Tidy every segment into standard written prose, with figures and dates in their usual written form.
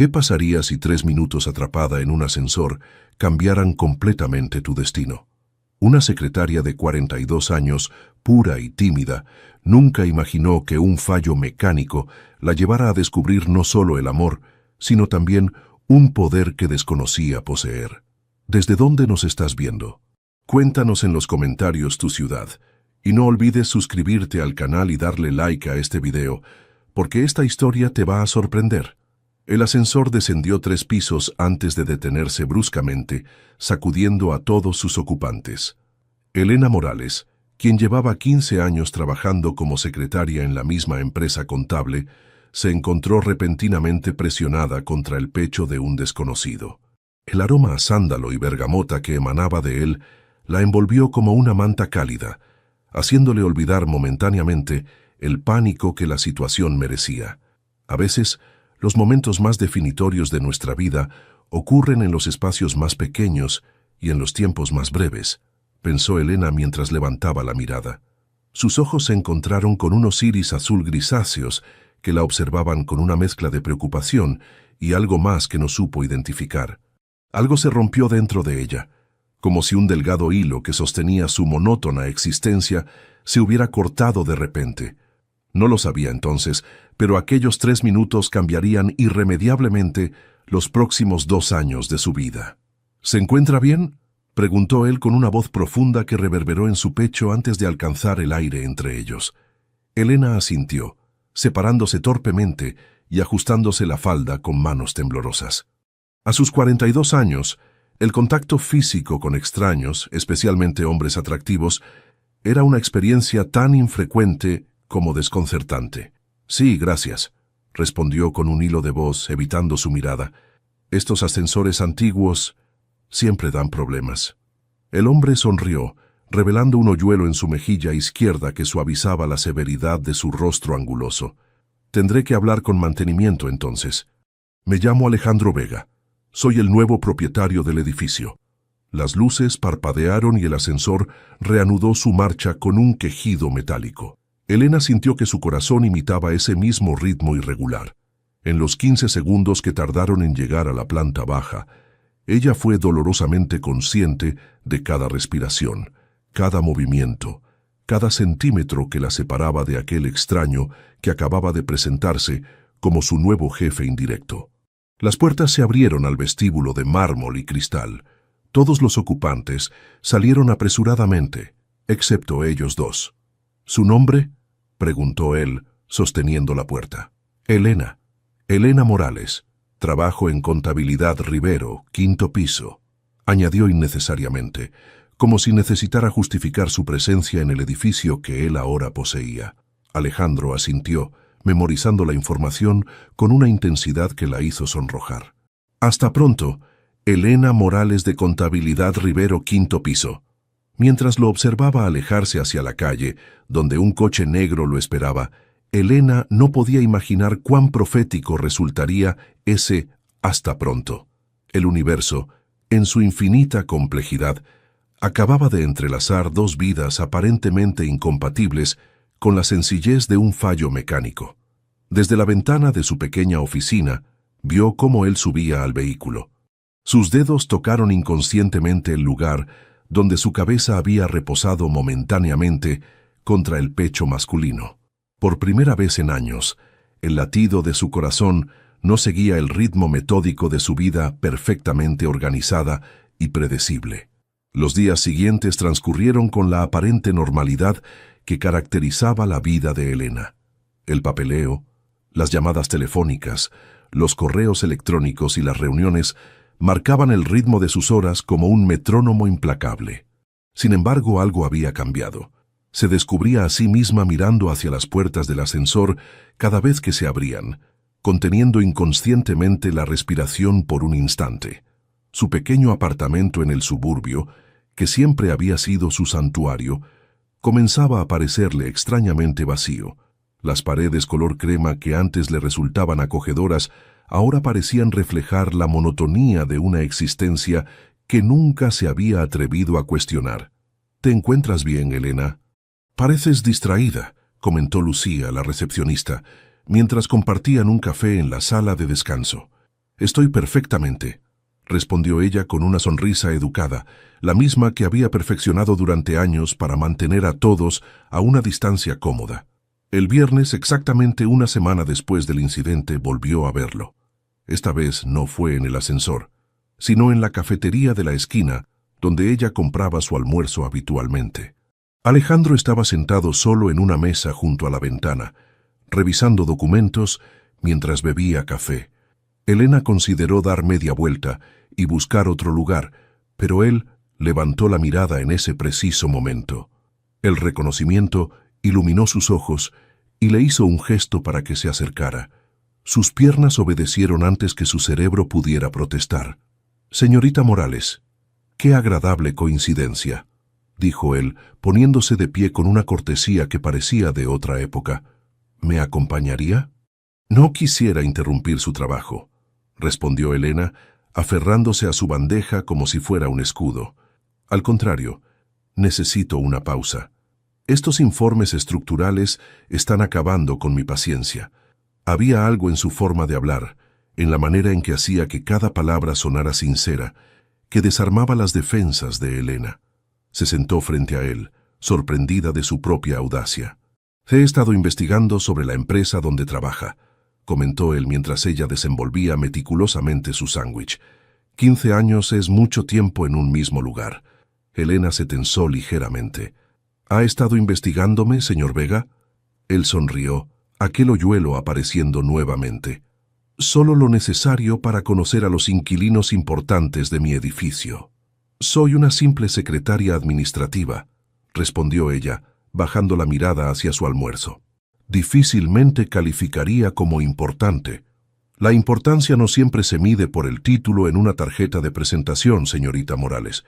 ¿Qué pasaría si 3 minutos atrapada en un ascensor cambiaran completamente tu destino? Una secretaria de 42 años, pura y tímida, nunca imaginó que un fallo mecánico la llevara a descubrir no solo el amor, sino también un poder que desconocía poseer. ¿Desde dónde nos estás viendo? Cuéntanos en los comentarios tu ciudad. Y no olvides suscribirte al canal y darle like a este video, porque esta historia te va a sorprender. El ascensor descendió 3 pisos antes de detenerse bruscamente, sacudiendo a todos sus ocupantes. Elena Morales, quien llevaba 15 años trabajando como secretaria en la misma empresa contable, se encontró repentinamente presionada contra el pecho de un desconocido. El aroma a sándalo y bergamota que emanaba de él la envolvió como una manta cálida, haciéndole olvidar momentáneamente el pánico que la situación merecía. A veces, los momentos más definitorios de nuestra vida ocurren en los espacios más pequeños y en los tiempos más breves, pensó Elena mientras levantaba la mirada. Sus ojos se encontraron con unos iris azul grisáceos que la observaban con una mezcla de preocupación y algo más que no supo identificar. Algo se rompió dentro de ella, como si un delgado hilo que sostenía su monótona existencia se hubiera cortado de repente. No lo sabía entonces, pero aquellos 3 minutos cambiarían irremediablemente los próximos 2 años de su vida. ¿Se encuentra bien?, preguntó él con una voz profunda que reverberó en su pecho antes de alcanzar el aire entre ellos. Elena asintió, separándose torpemente y ajustándose la falda con manos temblorosas. A sus 42 años, el contacto físico con extraños, especialmente hombres atractivos, era una experiencia tan infrecuente como desconcertante. Sí, gracias, respondió con un hilo de voz, evitando su mirada. Estos ascensores antiguos siempre dan problemas. El hombre sonrió, revelando un hoyuelo en su mejilla izquierda que suavizaba la severidad de su rostro anguloso. Tendré que hablar con mantenimiento entonces. Me llamo Alejandro Vega. Soy el nuevo propietario del edificio. Las luces parpadearon y el ascensor reanudó su marcha con un quejido metálico. Elena sintió que su corazón imitaba ese mismo ritmo irregular. En los 15 segundos que tardaron en llegar a la planta baja, ella fue dolorosamente consciente de cada respiración, cada movimiento, cada centímetro que la separaba de aquel extraño que acababa de presentarse como su nuevo jefe indirecto. Las puertas se abrieron al vestíbulo de mármol y cristal. Todos los ocupantes salieron apresuradamente, excepto ellos dos. ¿Su nombre?, preguntó él, sosteniendo la puerta. Elena Morales. Trabajo en Contabilidad Rivero, 5º piso, añadió innecesariamente, como si necesitara justificar su presencia en el edificio que él ahora poseía. Alejandro asintió, memorizando la información con una intensidad que la hizo sonrojar. Hasta pronto, Elena Morales de Contabilidad Rivero, 5º piso. Mientras lo observaba alejarse hacia la calle, donde un coche negro lo esperaba, Elena no podía imaginar cuán profético resultaría ese hasta pronto. El universo, en su infinita complejidad, acababa de entrelazar 2 vidas aparentemente incompatibles con la sencillez de un fallo mecánico. Desde la ventana de su pequeña oficina, vio cómo él subía al vehículo. Sus dedos tocaron inconscientemente el lugar donde su cabeza había reposado momentáneamente contra el pecho masculino. Por primera vez en años, el latido de su corazón no seguía el ritmo metódico de su vida perfectamente organizada y predecible. Los días siguientes transcurrieron con la aparente normalidad que caracterizaba la vida de Elena. El papeleo, las llamadas telefónicas, los correos electrónicos y las reuniones marcaban el ritmo de sus horas como un metrónomo implacable. Sin embargo, algo había cambiado. Se descubría a sí misma mirando hacia las puertas del ascensor cada vez que se abrían, conteniendo inconscientemente la respiración por un instante. Su pequeño apartamento en el suburbio, que siempre había sido su santuario, comenzaba a parecerle extrañamente vacío. Las paredes color crema que antes le resultaban acogedoras ahora parecían reflejar la monotonía de una existencia que nunca se había atrevido a cuestionar. ¿Te encuentras bien, Elena? Pareces distraída, comentó Lucía, la recepcionista, mientras compartían un café en la sala de descanso. Estoy perfectamente, respondió ella con una sonrisa educada, la misma que había perfeccionado durante años para mantener a todos a una distancia cómoda. El viernes, exactamente una semana después del incidente, volvió a verlo. Esta vez no fue en el ascensor, sino en la cafetería de la esquina, donde ella compraba su almuerzo habitualmente. Alejandro estaba sentado solo en una mesa junto a la ventana, revisando documentos mientras bebía café. Elena consideró dar media vuelta y buscar otro lugar, pero él levantó la mirada en ese preciso momento. El reconocimiento iluminó sus ojos y le hizo un gesto para que se acercara. Sus piernas obedecieron antes que su cerebro pudiera protestar. «Señorita Morales, qué agradable coincidencia», dijo él, poniéndose de pie con una cortesía que parecía de otra época. «¿Me acompañaría?» «No quisiera interrumpir su trabajo», respondió Elena, aferrándose a su bandeja como si fuera un escudo. «Al contrario, necesito una pausa. Estos informes estructurales están acabando con mi paciencia». Había algo en su forma de hablar, en la manera en que hacía que cada palabra sonara sincera, que desarmaba las defensas de Elena. Se sentó frente a él, sorprendida de su propia audacia. «He estado investigando sobre la empresa donde trabaja», comentó él mientras ella desenvolvía meticulosamente su sándwich. 15 años es mucho tiempo en un mismo lugar. Elena se tensó ligeramente. «¿Ha estado investigándome, señor Vega?» Él sonrió, aquel hoyuelo apareciendo nuevamente. «Solo lo necesario para conocer a los inquilinos importantes de mi edificio». «Soy una simple secretaria administrativa», respondió ella, bajando la mirada hacia su almuerzo. «Difícilmente calificaría como importante. La importancia no siempre se mide por el título en una tarjeta de presentación, señorita Morales».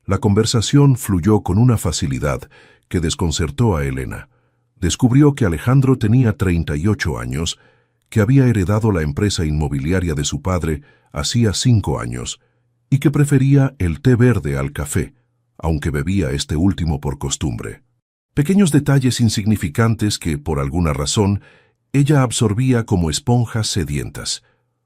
La conversación fluyó con una facilidad que desconcertó a Elena. Descubrió que Alejandro tenía 38 años, que había heredado la empresa inmobiliaria de su padre hacía 5 años y que prefería el té verde al café, aunque bebía este último por costumbre. Pequeños detalles insignificantes que, por alguna razón, ella absorbía como esponjas sedientas.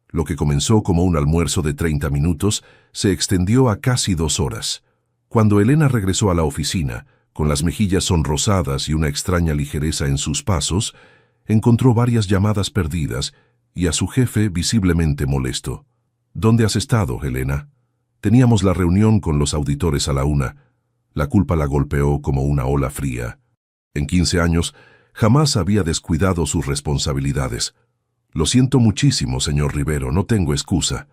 Lo que comenzó como un almuerzo de 30 minutos se extendió a casi 2 horas. Cuando Elena regresó a la oficina, con las mejillas sonrosadas y una extraña ligereza en sus pasos, encontró varias llamadas perdidas y a su jefe visiblemente molesto. «¿Dónde has estado, Elena?» «Teníamos la reunión con los auditores a la 1. La culpa la golpeó como una ola fría. En 15 años jamás había descuidado sus responsabilidades. Lo siento muchísimo, señor Rivero, no tengo excusa».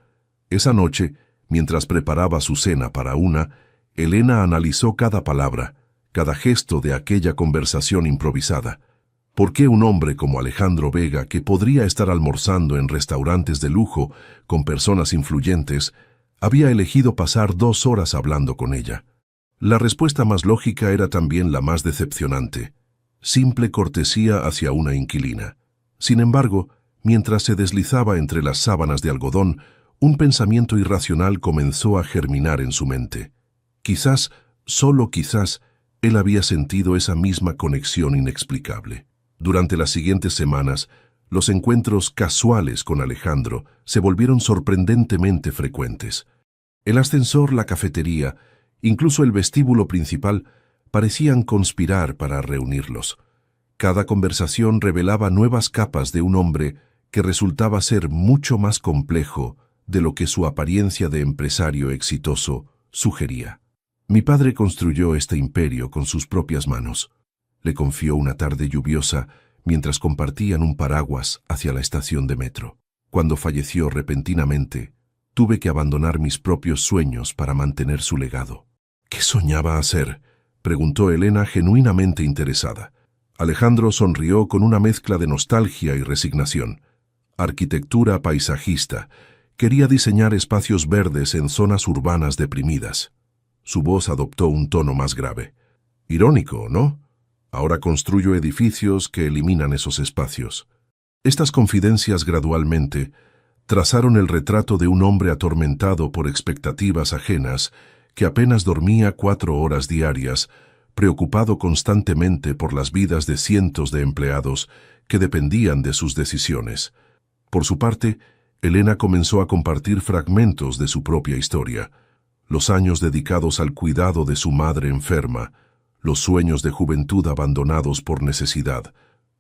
Esa noche, mientras preparaba su cena para 1, Elena analizó cada palabra, cada gesto de aquella conversación improvisada. ¿Por qué un hombre como Alejandro Vega, que podría estar almorzando en restaurantes de lujo con personas influyentes, había elegido pasar 2 horas hablando con ella? La respuesta más lógica era también la más decepcionante: simple cortesía hacia una inquilina. Sin embargo, mientras se deslizaba entre las sábanas de algodón, un pensamiento irracional comenzó a germinar en su mente. Quizás, solo quizás, él había sentido esa misma conexión inexplicable. Durante las siguientes semanas, los encuentros casuales con Alejandro se volvieron sorprendentemente frecuentes. El ascensor, la cafetería, incluso el vestíbulo principal, parecían conspirar para reunirlos. Cada conversación revelaba nuevas capas de un hombre que resultaba ser mucho más complejo de lo que su apariencia de empresario exitoso sugería. «Mi padre construyó este imperio con sus propias manos», le confió una tarde lluviosa mientras compartían un paraguas hacia la estación de metro. «Cuando falleció repentinamente, tuve que abandonar mis propios sueños para mantener su legado». «¿Qué soñaba hacer?», preguntó Elena genuinamente interesada. Alejandro sonrió con una mezcla de nostalgia y resignación. Arquitectura paisajista. Quería diseñar espacios verdes en zonas urbanas deprimidas. Su voz adoptó un tono más grave. «Irónico, ¿no? Ahora construyo edificios que eliminan esos espacios». Estas confidencias gradualmente trazaron el retrato de un hombre atormentado por expectativas ajenas que apenas dormía 4 horas diarias, preocupado constantemente por las vidas de cientos de empleados que dependían de sus decisiones. Por su parte, Elena comenzó a compartir fragmentos de su propia historia, los años dedicados al cuidado de su madre enferma, los sueños de juventud abandonados por necesidad,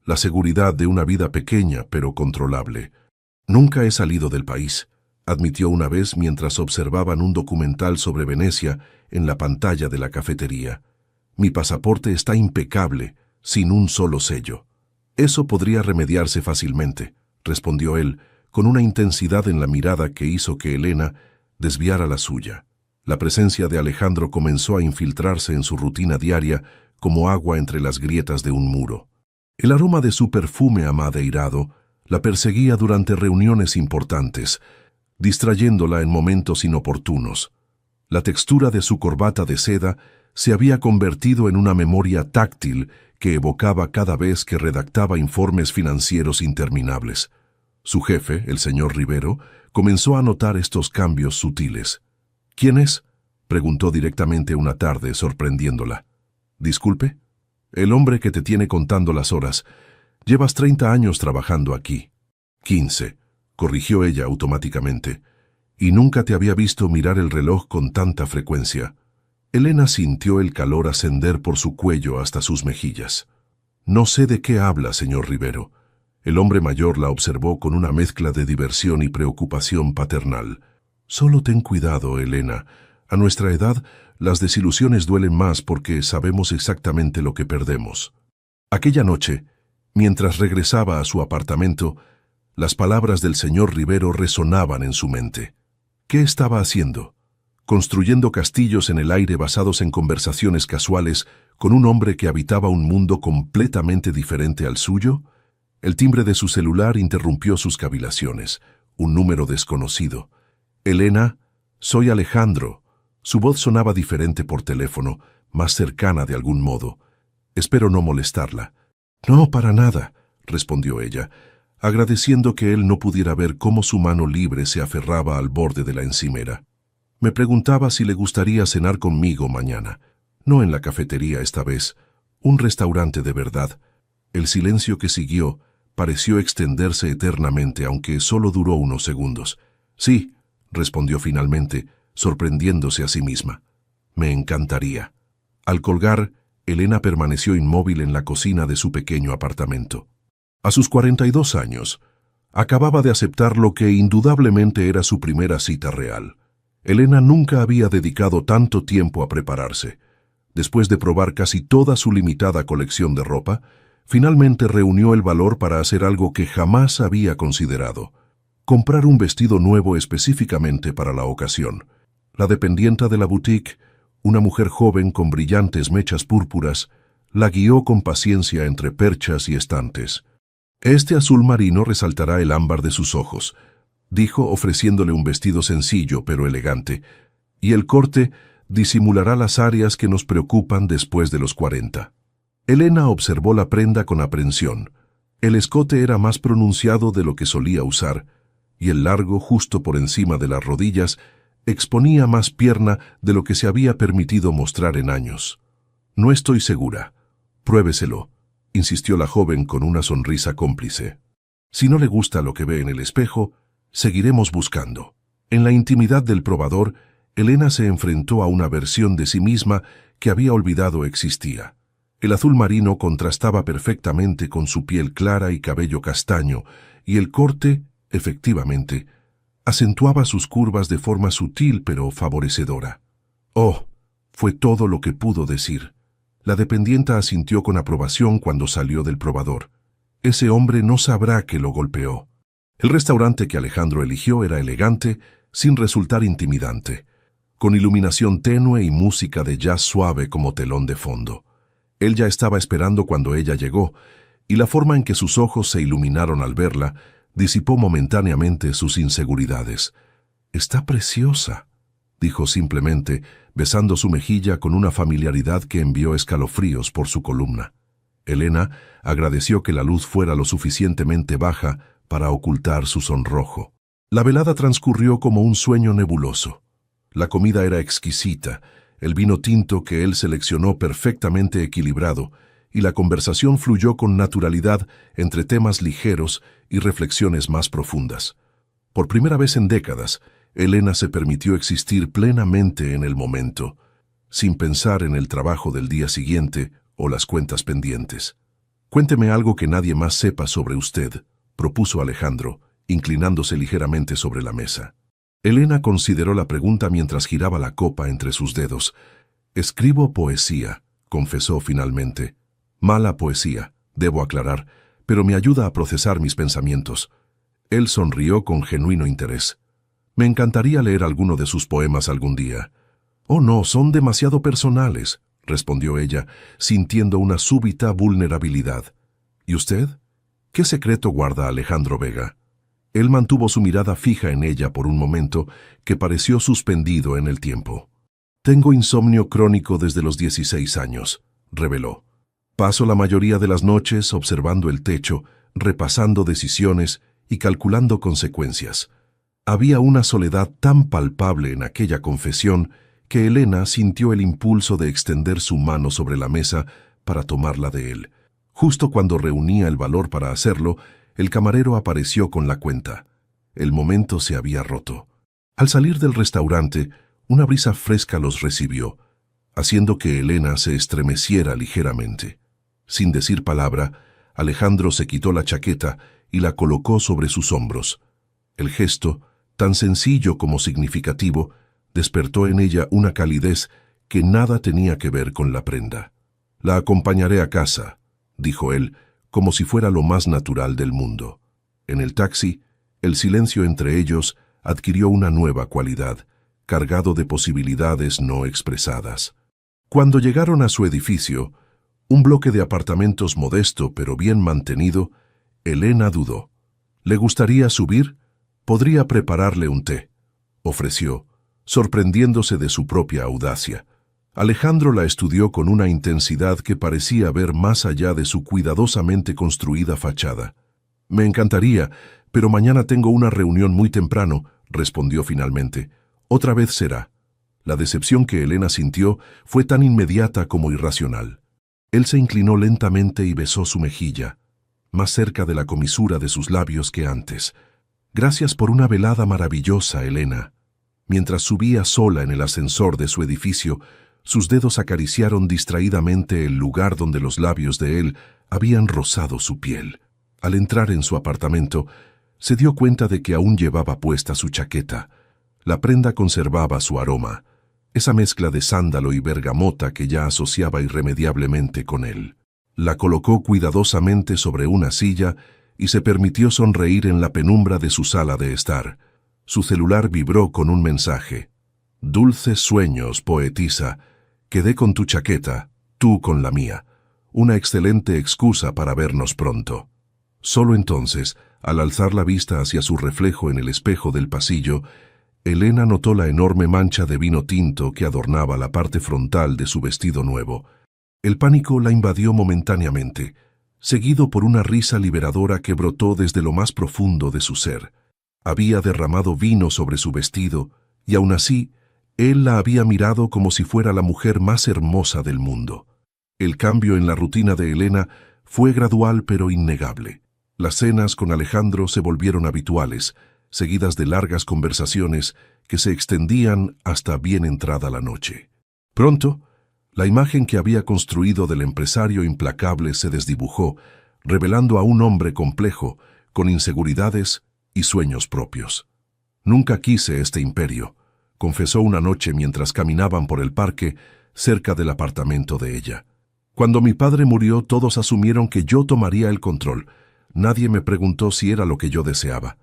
la seguridad de una vida pequeña pero controlable. «Nunca he salido del país», admitió una vez mientras observaban un documental sobre Venecia en la pantalla de la cafetería. «Mi pasaporte está impecable, sin un solo sello». «Eso podría remediarse fácilmente», respondió él, con una intensidad en la mirada que hizo que Elena desviara la suya. La presencia de Alejandro comenzó a infiltrarse en su rutina diaria como agua entre las grietas de un muro. El aroma de su perfume amadeirado la perseguía durante reuniones importantes, distrayéndola en momentos inoportunos. La textura de su corbata de seda se había convertido en una memoria táctil que evocaba cada vez que redactaba informes financieros interminables. Su jefe, el señor Rivero, comenzó a notar estos cambios sutiles. «¿Quién es?», preguntó directamente una tarde, sorprendiéndola. «Disculpe». «El hombre que te tiene contando las horas. Llevas 30 años trabajando aquí». 15, corrigió ella automáticamente. «Y nunca te había visto mirar el reloj con tanta frecuencia». Elena sintió el calor ascender por su cuello hasta sus mejillas. «No sé de qué habla, señor Rivero». El hombre mayor la observó con una mezcla de diversión y preocupación paternal. «Solo ten cuidado, Elena. A nuestra edad, las desilusiones duelen más porque sabemos exactamente lo que perdemos». Aquella noche, mientras regresaba a su apartamento, las palabras del señor Rivero resonaban en su mente. ¿Qué estaba haciendo? Construyendo castillos en el aire basados en conversaciones casuales con un hombre que habitaba un mundo completamente diferente al suyo. El timbre de su celular interrumpió sus cavilaciones. Un número desconocido. «Elena, soy Alejandro». Su voz sonaba diferente por teléfono, más cercana de algún modo. «Espero no molestarla». «No, para nada», respondió ella, agradeciendo que él no pudiera ver cómo su mano libre se aferraba al borde de la encimera. «Me preguntaba si le gustaría cenar conmigo mañana. No en la cafetería esta vez, un restaurante de verdad». El silencio que siguió pareció extenderse eternamente, aunque solo duró unos segundos. «Sí», respondió finalmente, sorprendiéndose a sí misma. «Me encantaría». Al colgar, Elena permaneció inmóvil en la cocina de su pequeño apartamento. A sus 42 años, acababa de aceptar lo que indudablemente era su primera cita real. Elena nunca había dedicado tanto tiempo a prepararse. Después de probar casi toda su limitada colección de ropa, finalmente reunió el valor para hacer algo que jamás había considerado: comprar un vestido nuevo específicamente para la ocasión. La dependienta de la boutique, una mujer joven con brillantes mechas púrpuras, la guió con paciencia entre perchas y estantes. «Este azul marino resaltará el ámbar de sus ojos», dijo, ofreciéndole un vestido sencillo pero elegante, «y el corte disimulará las áreas que nos preocupan después de los 40». Elena observó la prenda con aprensión. El escote era más pronunciado de lo que solía usar, y el largo, justo por encima de las rodillas, exponía más pierna de lo que se había permitido mostrar en años. «No estoy segura». «Pruébeselo», insistió la joven con una sonrisa cómplice. «Si no le gusta lo que ve en el espejo, seguiremos buscando». En la intimidad del probador, Elena se enfrentó a una versión de sí misma que había olvidado existía. El azul marino contrastaba perfectamente con su piel clara y cabello castaño, y el corte, efectivamente, acentuaba sus curvas de forma sutil pero favorecedora. «Oh», fue todo lo que pudo decir. La dependienta asintió con aprobación cuando salió del probador. Ese hombre no sabrá que lo golpeó. El restaurante que Alejandro eligió era elegante, sin resultar intimidante, con iluminación tenue y música de jazz suave como telón de fondo. Él ya estaba esperando cuando ella llegó, y la forma en que sus ojos se iluminaron al verla disipó momentáneamente sus inseguridades. «Está preciosa», dijo simplemente, besando su mejilla con una familiaridad que envió escalofríos por su columna. Elena agradeció que la luz fuera lo suficientemente baja para ocultar su sonrojo. La velada transcurrió como un sueño nebuloso. La comida era exquisita, el vino tinto que él seleccionó perfectamente equilibrado, y la conversación fluyó con naturalidad entre temas ligeros y reflexiones más profundas. Por primera vez en décadas, Elena se permitió existir plenamente en el momento, sin pensar en el trabajo del día siguiente o las cuentas pendientes. «Cuénteme algo que nadie más sepa sobre usted», propuso Alejandro, inclinándose ligeramente sobre la mesa. Elena consideró la pregunta mientras giraba la copa entre sus dedos. «Escribo poesía», confesó finalmente. «Mala poesía, debo aclarar, pero me ayuda a procesar mis pensamientos». Él sonrió con genuino interés. «Me encantaría leer alguno de sus poemas algún día». «Oh, no, son demasiado personales», respondió ella, sintiendo una súbita vulnerabilidad. «¿Y usted? ¿Qué secreto guarda Alejandro Vega?» Él mantuvo su mirada fija en ella por un momento que pareció suspendido en el tiempo. «Tengo insomnio crónico desde los 16 años», reveló. «Paso la mayoría de las noches observando el techo, repasando decisiones y calculando consecuencias». Había una soledad tan palpable en aquella confesión que Elena sintió el impulso de extender su mano sobre la mesa para tomarla de él. Justo cuando reunía el valor para hacerlo, el camarero apareció con la cuenta. El momento se había roto. Al salir del restaurante, una brisa fresca los recibió, haciendo que Elena se estremeciera ligeramente. Sin decir palabra, Alejandro se quitó la chaqueta y la colocó sobre sus hombros. El gesto, tan sencillo como significativo, despertó en ella una calidez que nada tenía que ver con la prenda. «La acompañaré a casa», dijo él, como si fuera lo más natural del mundo. En el taxi, el silencio entre ellos adquirió una nueva cualidad, cargado de posibilidades no expresadas. Cuando llegaron a su edificio, un bloque de apartamentos modesto pero bien mantenido, Elena dudó. «¿Le gustaría subir? Podría prepararle un té», ofreció, sorprendiéndose de su propia audacia. Alejandro la estudió con una intensidad que parecía ver más allá de su cuidadosamente construida fachada. «Me encantaría, pero mañana tengo una reunión muy temprano», respondió finalmente. «Otra vez será». La decepción que Elena sintió fue tan inmediata como irracional. Él se inclinó lentamente y besó su mejilla, más cerca de la comisura de sus labios que antes. «Gracias por una velada maravillosa, Elena». Mientras subía sola en el ascensor de su edificio, sus dedos acariciaron distraídamente el lugar donde los labios de él habían rozado su piel. Al entrar en su apartamento, se dio cuenta de que aún llevaba puesta su chaqueta. La prenda conservaba su aroma, esa mezcla de sándalo y bergamota que ya asociaba irremediablemente con él. La colocó cuidadosamente sobre una silla y se permitió sonreír en la penumbra de su sala de estar. Su celular vibró con un mensaje. «Dulces sueños, poetisa. Quedé con tu chaqueta, tú con la mía. Una excelente excusa para vernos pronto». Solo entonces, al alzar la vista hacia su reflejo en el espejo del pasillo, Elena notó la enorme mancha de vino tinto que adornaba la parte frontal de su vestido nuevo. El pánico la invadió momentáneamente, seguido por una risa liberadora que brotó desde lo más profundo de su ser. Había derramado vino sobre su vestido, y aún así, él la había mirado como si fuera la mujer más hermosa del mundo. El cambio en la rutina de Elena fue gradual pero innegable. Las cenas con Alejandro se volvieron habituales, seguidas de largas conversaciones que se extendían hasta bien entrada la noche. Pronto, la imagen que había construido del empresario implacable se desdibujó, revelando a un hombre complejo, con inseguridades y sueños propios. «Nunca quise este imperio», confesó una noche mientras caminaban por el parque cerca del apartamento de ella. «Cuando mi padre murió, todos asumieron que yo tomaría el control. Nadie me preguntó si era lo que yo deseaba».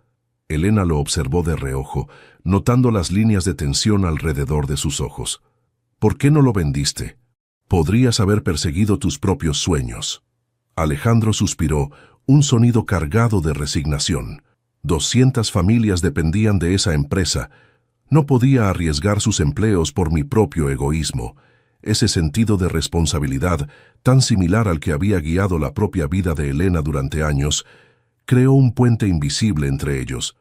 Elena lo observó de reojo, notando las líneas de tensión alrededor de sus ojos. «¿Por qué no lo vendiste? Podrías haber perseguido tus propios sueños». Alejandro suspiró, un sonido cargado de resignación. 200 familias dependían de esa empresa. No podía arriesgar sus empleos por mi propio egoísmo. Ese sentido de responsabilidad, tan similar al que había guiado la propia vida de Elena durante años, creó un puente invisible entre ellos.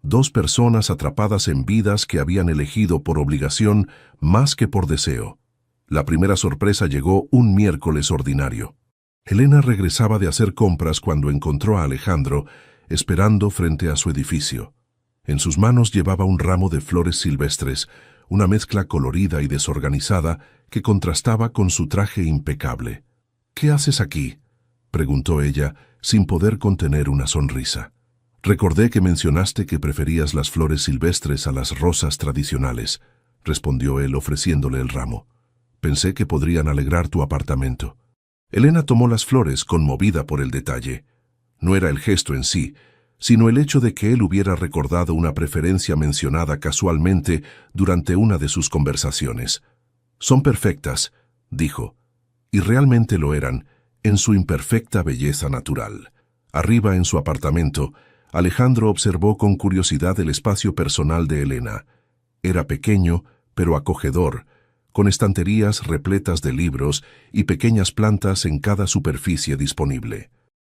Dos personas atrapadas en vidas que habían elegido por obligación más que por deseo. La primera sorpresa llegó un miércoles ordinario. Elena regresaba de hacer compras cuando encontró a Alejandro esperando frente a su edificio. En sus manos llevaba un ramo de flores silvestres, una mezcla colorida y desorganizada que contrastaba con su traje impecable. «¿Qué haces aquí?», preguntó ella, sin poder contener una sonrisa. «Recordé que mencionaste que preferías las flores silvestres a las rosas tradicionales», respondió él ofreciéndole el ramo. «Pensé que podrían alegrar tu apartamento». Elena tomó las flores, conmovida por el detalle. No era el gesto en sí, sino el hecho de que él hubiera recordado una preferencia mencionada casualmente durante una de sus conversaciones. «Son perfectas», dijo, y realmente lo eran, en su imperfecta belleza natural. Arriba en su apartamento, Alejandro observó con curiosidad el espacio personal de Elena. Era pequeño, pero acogedor, con estanterías repletas de libros y pequeñas plantas en cada superficie disponible.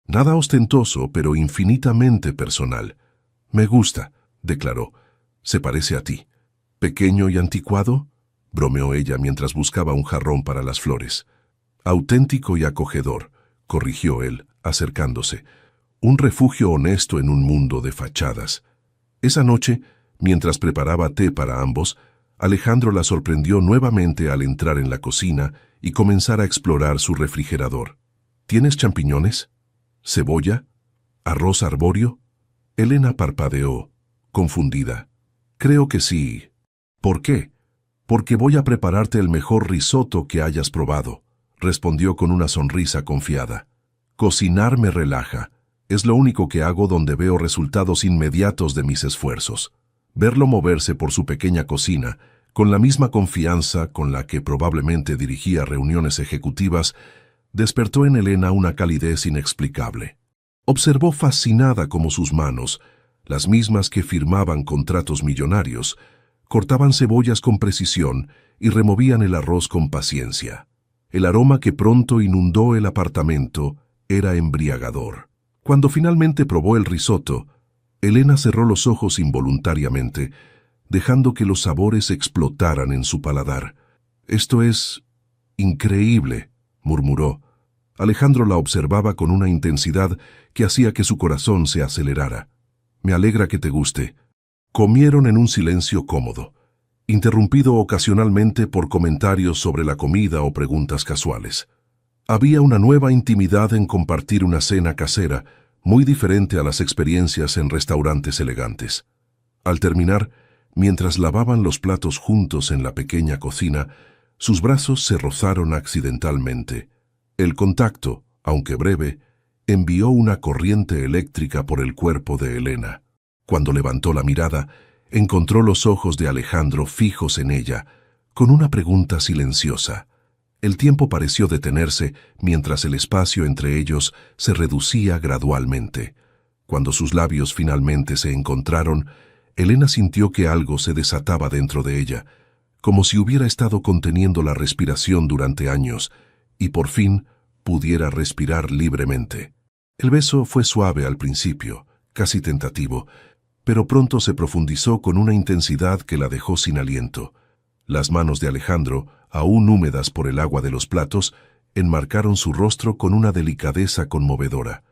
Nada ostentoso, pero infinitamente personal. «Me gusta», declaró. «Se parece a ti». «¿Pequeño y anticuado?», bromeó ella mientras buscaba un jarrón para las flores. «Auténtico y acogedor», corrigió él, acercándose. «Un refugio honesto en un mundo de fachadas». Esa noche, mientras preparaba té para ambos, Alejandro la sorprendió nuevamente al entrar en la cocina y comenzar a explorar su refrigerador. «¿Tienes champiñones? ¿Cebolla? ¿Arroz arbóreo?». Elena parpadeó, confundida. «Creo que sí». «¿Por qué?». «Porque voy a prepararte el mejor risotto que hayas probado», respondió con una sonrisa confiada. «Cocinar me relaja. Es lo único que hago donde veo resultados inmediatos de mis esfuerzos». Verlo moverse por su pequeña cocina, con la misma confianza con la que probablemente dirigía reuniones ejecutivas, despertó en Elena una calidez inexplicable. Observó fascinada cómo sus manos, las mismas que firmaban contratos millonarios, cortaban cebollas con precisión y removían el arroz con paciencia. El aroma que pronto inundó el apartamento era embriagador. Cuando finalmente probó el risotto, Elena cerró los ojos involuntariamente, dejando que los sabores explotaran en su paladar. «Esto es increíble», murmuró. Alejandro la observaba con una intensidad que hacía que su corazón se acelerara. «Me alegra que te guste». Comieron en un silencio cómodo, interrumpido ocasionalmente por comentarios sobre la comida o preguntas casuales. Había una nueva intimidad en compartir una cena casera, muy diferente a las experiencias en restaurantes elegantes. Al terminar, mientras lavaban los platos juntos en la pequeña cocina, sus brazos se rozaron accidentalmente. El contacto, aunque breve, envió una corriente eléctrica por el cuerpo de Elena. Cuando levantó la mirada, encontró los ojos de Alejandro fijos en ella, con una pregunta silenciosa. El tiempo pareció detenerse mientras el espacio entre ellos se reducía gradualmente. Cuando sus labios finalmente se encontraron, Elena sintió que algo se desataba dentro de ella, como si hubiera estado conteniendo la respiración durante años, y por fin pudiera respirar libremente. El beso fue suave al principio, casi tentativo, pero pronto se profundizó con una intensidad que la dejó sin aliento. Las manos de Alejandro, aún húmedas por el agua de los platos, enmarcaron su rostro con una delicadeza conmovedora.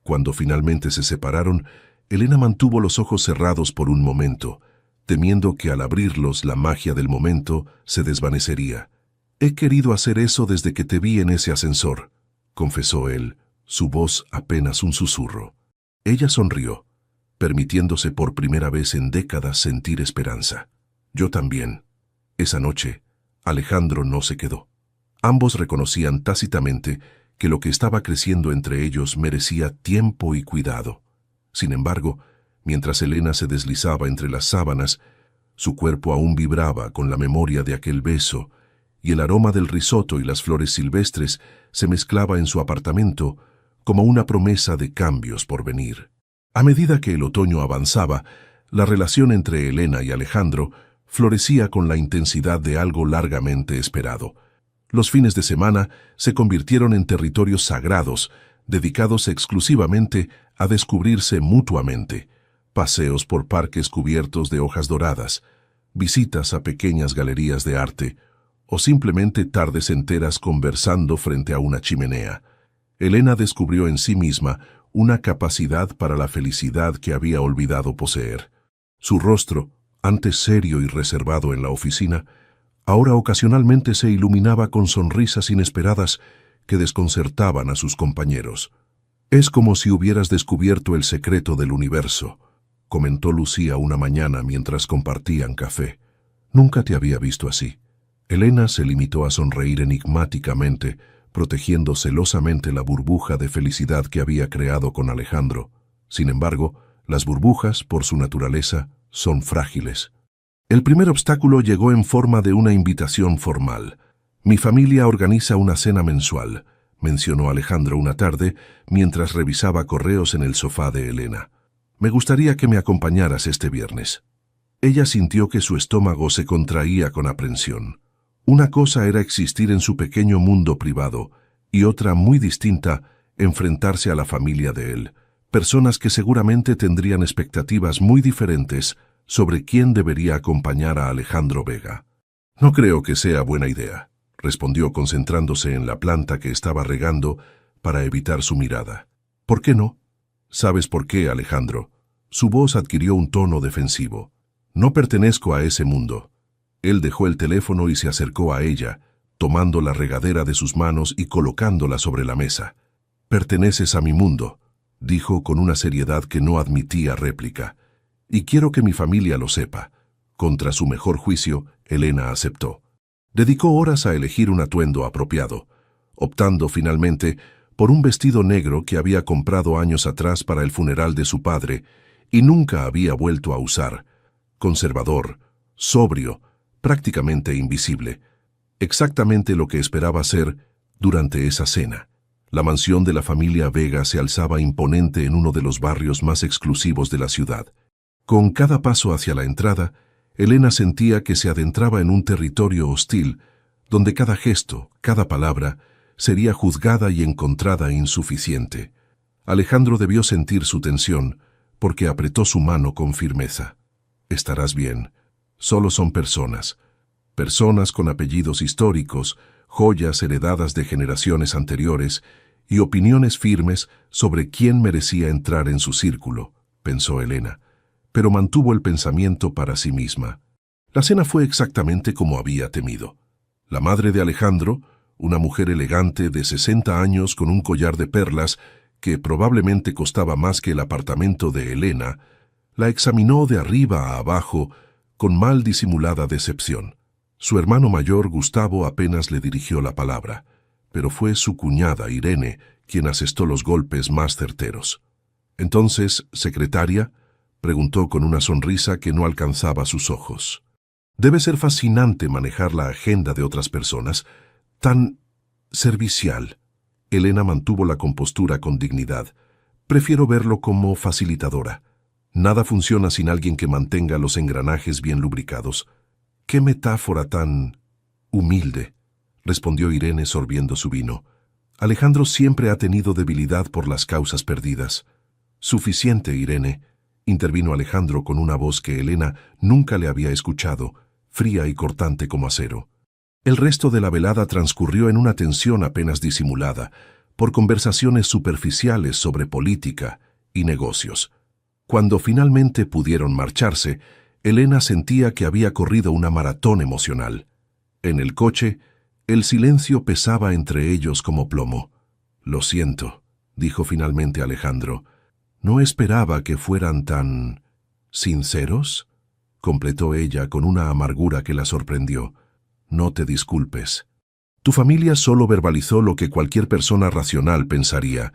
Cuando finalmente se separaron, Elena mantuvo los ojos cerrados por un momento, temiendo que al abrirlos la magia del momento se desvanecería. «He querido hacer eso desde que te vi en ese ascensor», confesó él, su voz apenas un susurro. Ella sonrió, permitiéndose por primera vez en décadas sentir esperanza. «Yo también». Esa noche, Alejandro no se quedó. Ambos reconocían tácitamente que lo que estaba creciendo entre ellos merecía tiempo y cuidado. Sin embargo, mientras Elena se deslizaba entre las sábanas, su cuerpo aún vibraba con la memoria de aquel beso, y el aroma del risotto y las flores silvestres se mezclaba en su apartamento como una promesa de cambios por venir. A medida que el otoño avanzaba, la relación entre Elena y Alejandro florecía con la intensidad de algo largamente esperado. Los fines de semana se convirtieron en territorios sagrados, dedicados exclusivamente a descubrirse mutuamente. Paseos por parques cubiertos de hojas doradas, visitas a pequeñas galerías de arte, o simplemente tardes enteras conversando frente a una chimenea. Elena descubrió en sí misma una capacidad para la felicidad que había olvidado poseer. Su rostro, antes serio y reservado en la oficina, ahora ocasionalmente se iluminaba con sonrisas inesperadas que desconcertaban a sus compañeros. «Es como si hubieras descubierto el secreto del universo», comentó Lucía una mañana mientras compartían café. «Nunca te había visto así». Elena se limitó a sonreír enigmáticamente, protegiendo celosamente la burbuja de felicidad que había creado con Alejandro. Sin embargo, las burbujas, por su naturaleza, son frágiles. El primer obstáculo llegó en forma de una invitación formal. «Mi familia organiza una cena mensual», mencionó Alejandro una tarde mientras revisaba correos en el sofá de Elena. «Me gustaría que me acompañaras este viernes». Ella sintió que su estómago se contraía con aprensión. Una cosa era existir en su pequeño mundo privado y otra muy distinta, enfrentarse a la familia de él, personas que seguramente tendrían expectativas muy diferentes sobre quién debería acompañar a Alejandro Vega. «No creo que sea buena idea», respondió concentrándose en la planta que estaba regando para evitar su mirada. «¿Por qué no?» «¿Sabes por qué, Alejandro?» Su voz adquirió un tono defensivo. «No pertenezco a ese mundo». Él dejó el teléfono y se acercó a ella, tomando la regadera de sus manos y colocándola sobre la mesa. «Perteneces a mi mundo», dijo con una seriedad que no admitía réplica. «Y quiero que mi familia lo sepa». Contra su mejor juicio, Elena aceptó. Dedicó horas a elegir un atuendo apropiado, optando finalmente por un vestido negro que había comprado años atrás para el funeral de su padre y nunca había vuelto a usar. Conservador, sobrio, prácticamente invisible. Exactamente lo que esperaba ser durante esa cena. La mansión de la familia Vega se alzaba imponente en uno de los barrios más exclusivos de la ciudad. Con cada paso hacia la entrada, Elena sentía que se adentraba en un territorio hostil, donde cada gesto, cada palabra, sería juzgada y encontrada insuficiente. Alejandro debió sentir su tensión, porque apretó su mano con firmeza. «Estarás bien. Solo son personas. Personas con apellidos históricos, joyas heredadas de generaciones anteriores y opiniones firmes sobre quién merecía entrar en su círculo», pensó Elena, pero mantuvo el pensamiento para sí misma. La cena fue exactamente como había temido. La madre de Alejandro, una mujer elegante de 60 años con un collar de perlas que probablemente costaba más que el apartamento de Elena, la examinó de arriba a abajo con mal disimulada decepción. Su hermano mayor, Gustavo, apenas le dirigió la palabra, pero fue su cuñada, Irene, quien asestó los golpes más certeros. «Entonces, secretaria», preguntó con una sonrisa que no alcanzaba sus ojos. «Debe ser fascinante manejar la agenda de otras personas, tan servicial». Elena mantuvo la compostura con dignidad. «Prefiero verlo como facilitadora. Nada funciona sin alguien que mantenga los engranajes bien lubricados». «¡Qué metáfora tan humilde!», respondió Irene sorbiendo su vino. «Alejandro siempre ha tenido debilidad por las causas perdidas». «Suficiente, Irene», intervino Alejandro con una voz que Elena nunca le había escuchado, fría y cortante como acero. El resto de la velada transcurrió en una tensión apenas disimulada, por conversaciones superficiales sobre política y negocios. Cuando finalmente pudieron marcharse, Elena sentía que había corrido una maratón emocional. En el coche, el silencio pesaba entre ellos como plomo. «Lo siento», dijo finalmente Alejandro. «No esperaba que fueran tan sinceros», completó ella con una amargura que la sorprendió. «No te disculpes. Tu familia solo verbalizó lo que cualquier persona racional pensaría.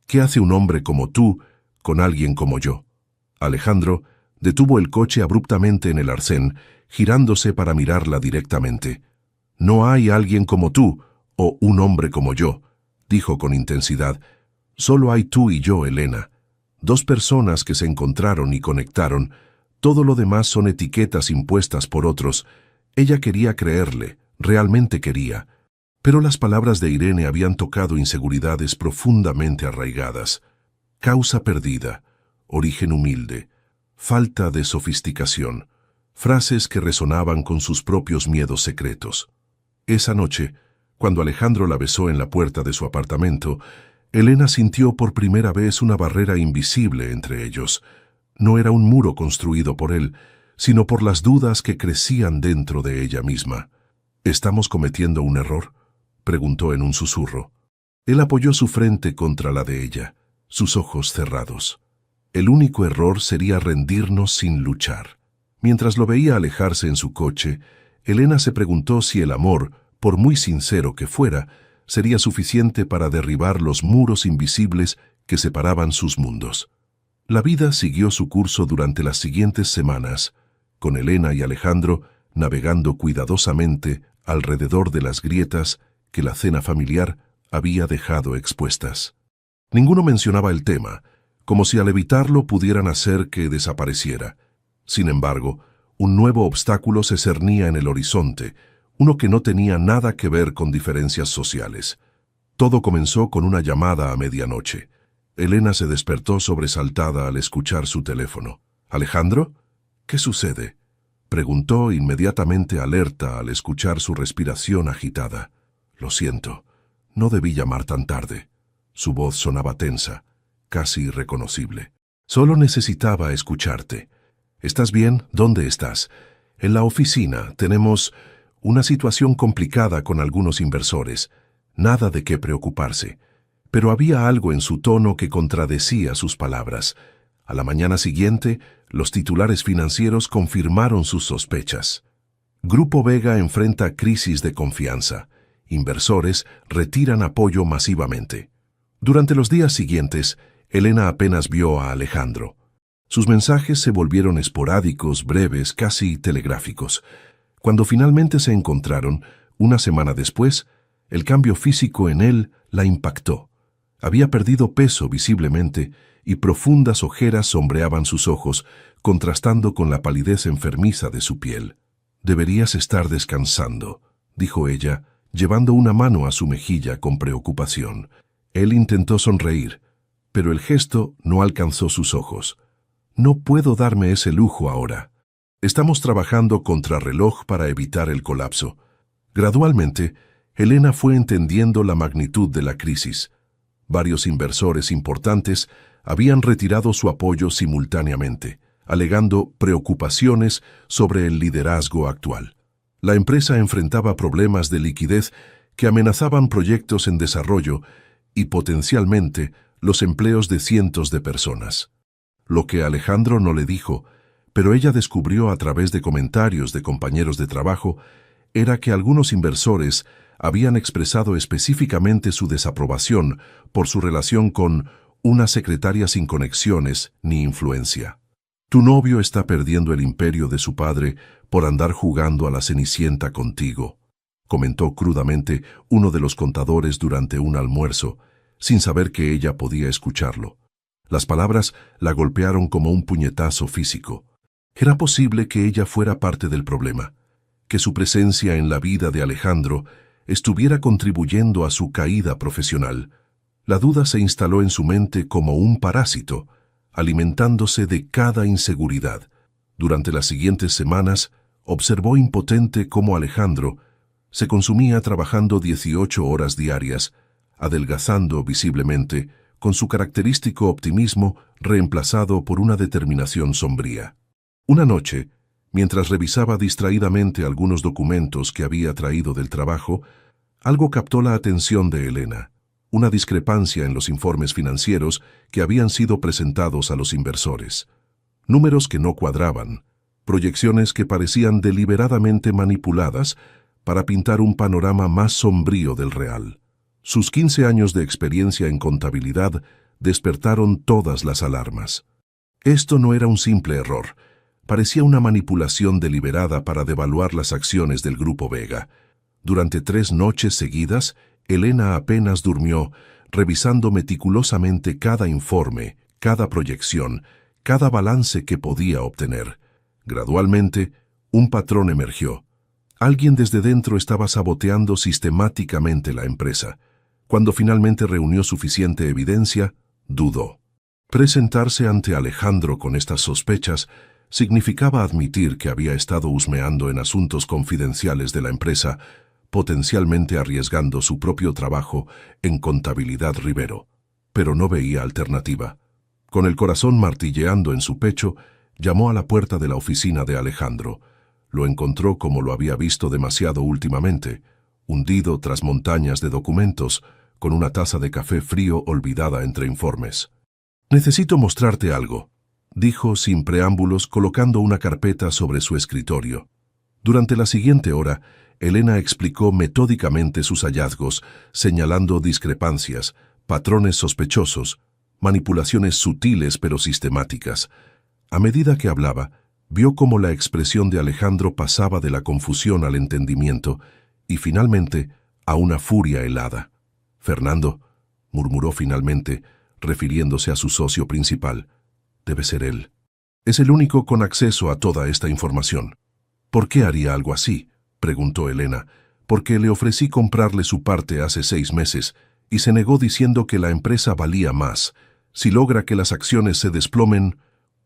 ¿Qué hace un hombre como tú con alguien como yo?» Alejandro detuvo el coche abruptamente en el arcén, girándose para mirarla directamente. «No hay alguien como tú, o un hombre como yo», dijo con intensidad. «Solo hay tú y yo, Elena. Dos personas que se encontraron y conectaron. Todo lo demás son etiquetas impuestas por otros». Ella quería creerle, realmente quería. Pero las palabras de Irene habían tocado inseguridades profundamente arraigadas. Causa perdida, origen humilde, falta de sofisticación, frases que resonaban con sus propios miedos secretos. Esa noche, cuando Alejandro la besó en la puerta de su apartamento, Elena sintió por primera vez una barrera invisible entre ellos. no era un muro construido por él, sino por las dudas que crecían dentro de ella misma. ¿Estamos cometiendo un error?, preguntó en un susurro. Él apoyó su frente contra la de ella, sus ojos cerrados. El único error sería rendirnos sin luchar. Mientras lo veía alejarse en su coche, Elena se preguntó si el amor, por muy sincero que fuera, sería suficiente para derribar los muros invisibles que separaban sus mundos. La vida siguió su curso durante las siguientes semanas, con Elena y Alejandro navegando cuidadosamente alrededor de las grietas que la cena familiar había dejado expuestas. Ninguno mencionaba el tema, como si al evitarlo pudieran hacer que desapareciera. Sin embargo, un nuevo obstáculo se cernía en el horizonte, uno que no tenía nada que ver con diferencias sociales. Todo comenzó con una llamada a medianoche. Elena se despertó sobresaltada al escuchar su teléfono. «¿Alejandro? ¿Qué sucede?», preguntó inmediatamente alerta al escuchar su respiración agitada. «Lo siento, no debí llamar tan tarde». Su voz sonaba tensa, casi irreconocible. «Solo necesitaba escucharte. ¿Estás bien? ¿Dónde estás?» «En la oficina. Tenemos una situación complicada con algunos inversores. Nada de qué preocuparse». Pero había algo en su tono que contradecía sus palabras. A la mañana siguiente, los titulares financieros confirmaron sus sospechas. Grupo Vega enfrenta crisis de confianza. Inversores retiran apoyo masivamente. Durante los días siguientes, Elena apenas vio a Alejandro. Sus mensajes se volvieron esporádicos, breves, casi telegráficos. Cuando finalmente se encontraron, una semana después, el cambio físico en él la impactó. Había perdido peso visiblemente y profundas ojeras sombreaban sus ojos, contrastando con la palidez enfermiza de su piel. «Deberías estar descansando», dijo ella, llevando una mano a su mejilla con preocupación. Él intentó sonreír, pero el gesto no alcanzó sus ojos. «No puedo darme ese lujo ahora. Estamos trabajando contrarreloj para evitar el colapso». Gradualmente, Elena fue entendiendo la magnitud de la crisis. Varios inversores importantes habían retirado su apoyo simultáneamente, alegando preocupaciones sobre el liderazgo actual. La empresa enfrentaba problemas de liquidez que amenazaban proyectos en desarrollo y potencialmente los empleos de cientos de personas. Lo que Alejandro no le dijo, pero ella descubrió a través de comentarios de compañeros de trabajo, era que algunos inversores habían expresado específicamente su desaprobación por su relación con una secretaria sin conexiones ni influencia. «Tu novio está perdiendo el imperio de su padre por andar jugando a la Cenicienta contigo», comentó crudamente uno de los contadores durante un almuerzo, sin saber que ella podía escucharlo. Las palabras la golpearon como un puñetazo físico. Era posible que ella fuera parte del problema, que su presencia en la vida de Alejandro estuviera contribuyendo a su caída profesional. La duda se instaló en su mente como un parásito, alimentándose de cada inseguridad. Durante las siguientes semanas, observó impotente cómo Alejandro se consumía trabajando 18 horas diarias, adelgazando visiblemente, con su característico optimismo reemplazado por una determinación sombría. Una noche, mientras revisaba distraídamente algunos documentos que había traído del trabajo, algo captó la atención de Elena, una discrepancia en los informes financieros que habían sido presentados a los inversores. Números que no cuadraban, proyecciones que parecían deliberadamente manipuladas para pintar un panorama más sombrío del real. Sus 15 años de experiencia en contabilidad despertaron todas las alarmas. Esto no era un simple error. Parecía una manipulación deliberada para devaluar las acciones del Grupo Vega. Durante 3 noches seguidas, Elena apenas durmió, revisando meticulosamente cada informe, cada proyección, cada balance que podía obtener. Gradualmente, un patrón emergió. Alguien desde dentro estaba saboteando sistemáticamente la empresa. Cuando finalmente reunió suficiente evidencia, dudó. Presentarse ante Alejandro con estas sospechas significaba admitir que había estado husmeando en asuntos confidenciales de la empresa, potencialmente arriesgando su propio trabajo en Contabilidad Rivero. Pero no veía alternativa. Con el corazón martilleando en su pecho, llamó a la puerta de la oficina de Alejandro. Lo encontró como lo había visto demasiado últimamente, hundido tras montañas de documentos, con una taza de café frío olvidada entre informes. «Necesito mostrarte algo», dijo sin preámbulos, colocando una carpeta sobre su escritorio. Durante la siguiente hora, Elena explicó metódicamente sus hallazgos, señalando discrepancias, patrones sospechosos, manipulaciones sutiles pero sistemáticas. A medida que hablaba, vio cómo la expresión de Alejandro pasaba de la confusión al entendimiento y finalmente a una furia helada. «Fernando», murmuró finalmente, refiriéndose a su socio principal, «debe ser él. Es el único con acceso a toda esta información». «¿Por qué haría algo así?», preguntó Elena. «Porque le ofrecí comprarle su parte hace 6 meses y se negó diciendo que la empresa valía más. Si logra que las acciones se desplomen,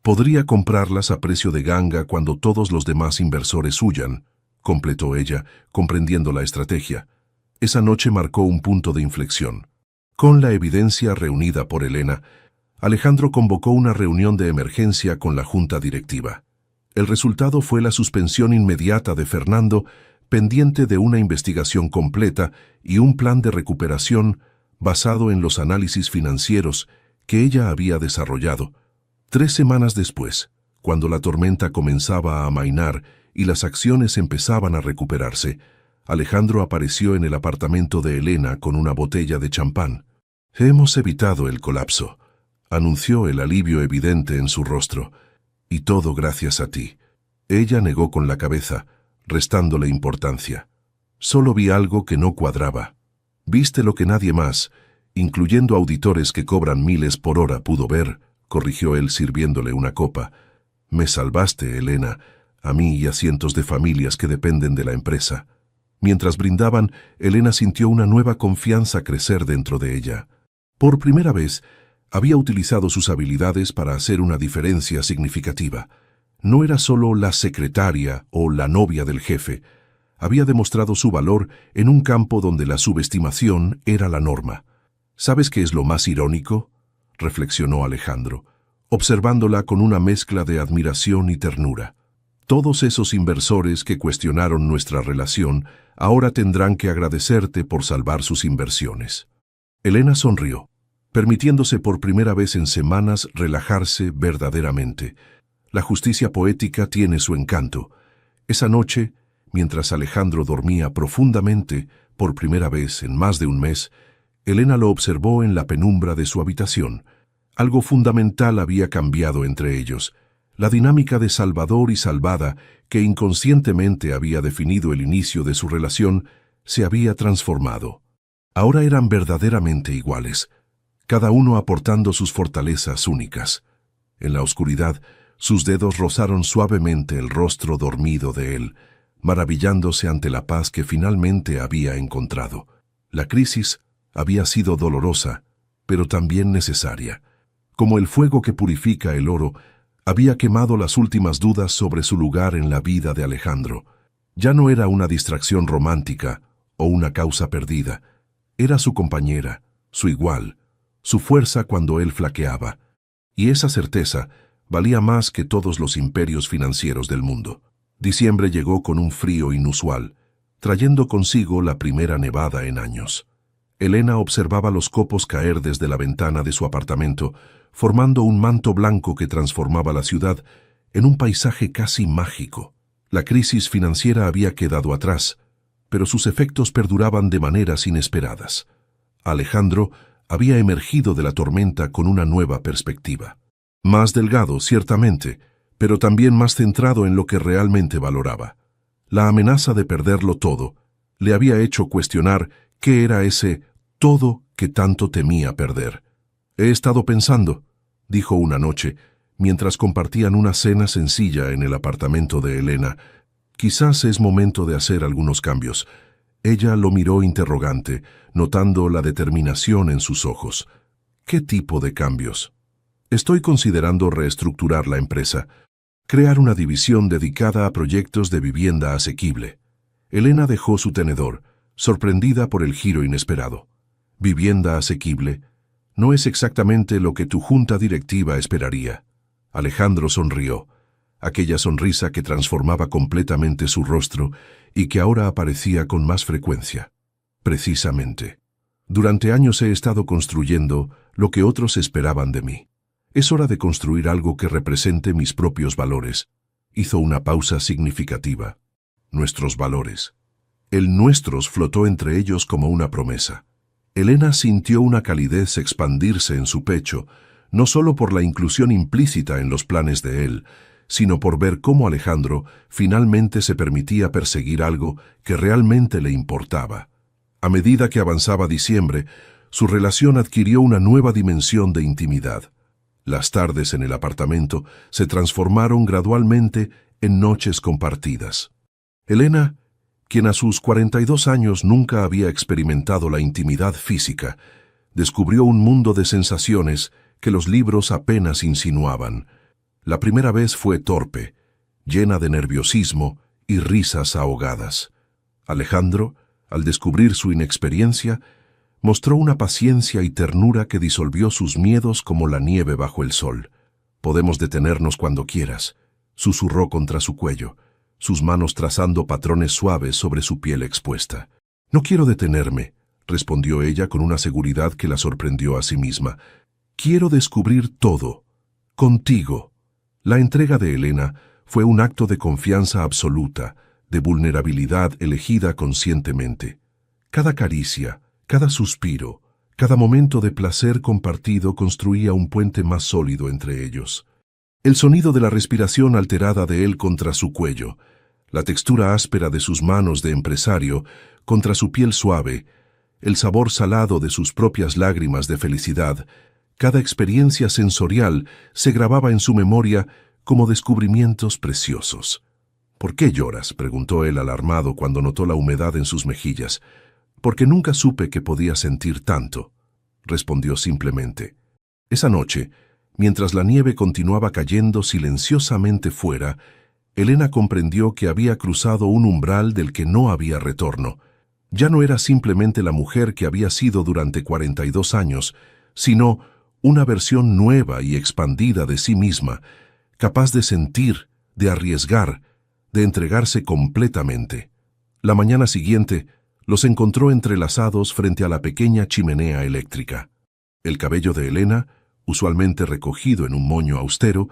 podría comprarlas a precio de ganga cuando todos los demás inversores huyan», completó ella, comprendiendo la estrategia. Esa noche marcó un punto de inflexión. Con la evidencia reunida por Elena, Alejandro convocó una reunión de emergencia con la junta directiva. El resultado fue la suspensión inmediata de Fernando, pendiente de una investigación completa y un plan de recuperación basado en los análisis financieros que ella había desarrollado. 3 semanas después, cuando la tormenta comenzaba a amainar y las acciones empezaban a recuperarse, Alejandro apareció en el apartamento de Elena con una botella de champán. «Hemos evitado el colapso», anunció, el alivio evidente en su rostro. «Y todo gracias a ti». Ella negó con la cabeza, restándole importancia. «Solo vi algo que no cuadraba». «Viste lo que nadie más, incluyendo auditores que cobran miles por hora, pudo ver», corrigió él sirviéndole una copa. «Me salvaste, Elena, a mí y a cientos de familias que dependen de la empresa». Mientras brindaban, Elena sintió una nueva confianza crecer dentro de ella. Por primera vez, había utilizado sus habilidades para hacer una diferencia significativa. No era solo la secretaria o la novia del jefe. Había demostrado su valor en un campo donde la subestimación era la norma. «¿Sabes qué es lo más irónico?», reflexionó Alejandro, observándola con una mezcla de admiración y ternura. «Todos esos inversores que cuestionaron nuestra relación ahora tendrán que agradecerte por salvar sus inversiones». Elena sonrió, permitiéndose por primera vez en semanas relajarse verdaderamente. La justicia poética tiene su encanto. Esa noche, mientras Alejandro dormía profundamente, por primera vez en más de un mes, Elena lo observó en la penumbra de su habitación. Algo fundamental había cambiado entre ellos. La dinámica de salvador y salvada, que inconscientemente había definido el inicio de su relación, se había transformado. Ahora eran verdaderamente iguales, cada uno aportando sus fortalezas únicas. En la oscuridad, sus dedos rozaron suavemente el rostro dormido de él, maravillándose ante la paz que finalmente había encontrado. La crisis había sido dolorosa, pero también necesaria. Como el fuego que purifica el oro, había quemado las últimas dudas sobre su lugar en la vida de Alejandro. Ya no era una distracción romántica o una causa perdida. Era su compañera, su igual, su fuerza cuando él flaqueaba. Y esa certeza valía más que todos los imperios financieros del mundo. Diciembre llegó con un frío inusual, trayendo consigo la primera nevada en años. Elena observaba los copos caer desde la ventana de su apartamento, formando un manto blanco que transformaba la ciudad en un paisaje casi mágico. La crisis financiera había quedado atrás, pero sus efectos perduraban de maneras inesperadas. Alejandro había emergido de la tormenta con una nueva perspectiva. Más delgado, ciertamente, pero también más centrado en lo que realmente valoraba. La amenaza de perderlo todo le había hecho cuestionar qué era ese todo que tanto temía perder. «He estado pensando», dijo una noche, mientras compartían una cena sencilla en el apartamento de Elena. «Quizás es momento de hacer algunos cambios». Ella lo miró interrogante, notando la determinación en sus ojos. «¿Qué tipo de cambios?» «Estoy considerando reestructurar la empresa, crear una división dedicada a proyectos de vivienda asequible». Elena dejó su tenedor, sorprendida por el giro inesperado. «¿Vivienda asequible? No es exactamente lo que tu junta directiva esperaría. Alejandro sonrió, aquella sonrisa que transformaba completamente su rostro y que ahora aparecía con más frecuencia. Precisamente. Durante años he estado construyendo lo que otros esperaban de mí. Es hora de construir algo que represente mis propios valores. Hizo una pausa significativa. Nuestros valores. El nuestros flotó entre ellos como una promesa. Elena sintió una calidez expandirse en su pecho, no solo por la inclusión implícita en los planes de él, sino por ver cómo Alejandro finalmente se permitía perseguir algo que realmente le importaba. A medida que avanzaba diciembre, su relación adquirió una nueva dimensión de intimidad. Las tardes en el apartamento se transformaron gradualmente en noches compartidas. Elena, quien a sus 42 años nunca había experimentado la intimidad física, descubrió un mundo de sensaciones que los libros apenas insinuaban. La primera vez fue torpe, llena de nerviosismo y risas ahogadas. Alejandro, al descubrir su inexperiencia, mostró una paciencia y ternura que disolvió sus miedos como la nieve bajo el sol. «Podemos detenernos cuando quieras», susurró contra su cuello, sus manos trazando patrones suaves sobre su piel expuesta. «No quiero detenerme», respondió ella con una seguridad que la sorprendió a sí misma. «Quiero descubrir todo. Contigo». La entrega de Elena fue un acto de confianza absoluta, de vulnerabilidad elegida conscientemente. Cada caricia, cada suspiro, cada momento de placer compartido construía un puente más sólido entre ellos. El sonido de la respiración alterada de él contra su cuello, la textura áspera de sus manos de empresario contra su piel suave, el sabor salado de sus propias lágrimas de felicidad, cada experiencia sensorial se grababa en su memoria como descubrimientos preciosos. «¿Por qué lloras?», preguntó él alarmado cuando notó la humedad en sus mejillas. «Porque nunca supe que podía sentir tanto», respondió simplemente. Esa noche, mientras la nieve continuaba cayendo silenciosamente fuera, Elena comprendió que había cruzado un umbral del que no había retorno. Ya no era simplemente la mujer que había sido durante 42 años, sino una versión nueva y expandida de sí misma, capaz de sentir, de arriesgar, de entregarse completamente. La mañana siguiente, los encontró entrelazados frente a la pequeña chimenea eléctrica. El cabello de Elena, usualmente recogido en un moño austero,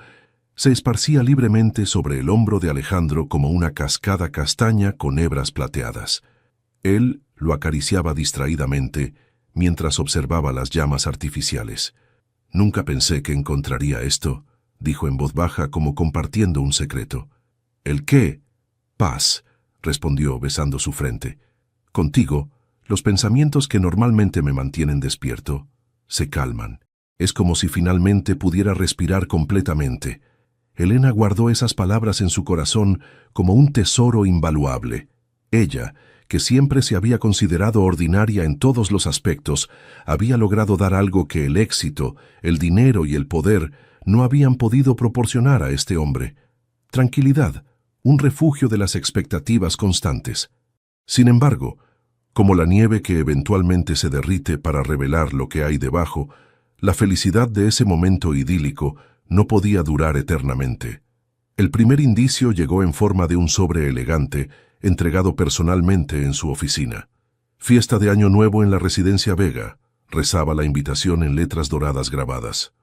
se esparcía libremente sobre el hombro de Alejandro como una cascada castaña con hebras plateadas. Él lo acariciaba distraídamente mientras observaba las llamas artificiales. «Nunca pensé que encontraría esto», dijo en voz baja como compartiendo un secreto. «¿El qué?» «Paz», respondió besando su frente. «Contigo, los pensamientos que normalmente me mantienen despierto se calman. Es como si finalmente pudiera respirar completamente». Elena guardó esas palabras en su corazón como un tesoro invaluable. Ella, que siempre se había considerado ordinaria en todos los aspectos, había logrado dar algo que el éxito, el dinero y el poder no habían podido proporcionar a este hombre: tranquilidad, un refugio de las expectativas constantes. Sin embargo, como la nieve que eventualmente se derrite para revelar lo que hay debajo, la felicidad de ese momento idílico no podía durar eternamente. El primer indicio llegó en forma de un sobre elegante, entregado personalmente en su oficina. «Fiesta de Año Nuevo en la Residencia Vega», rezaba la invitación en letras doradas grabadas.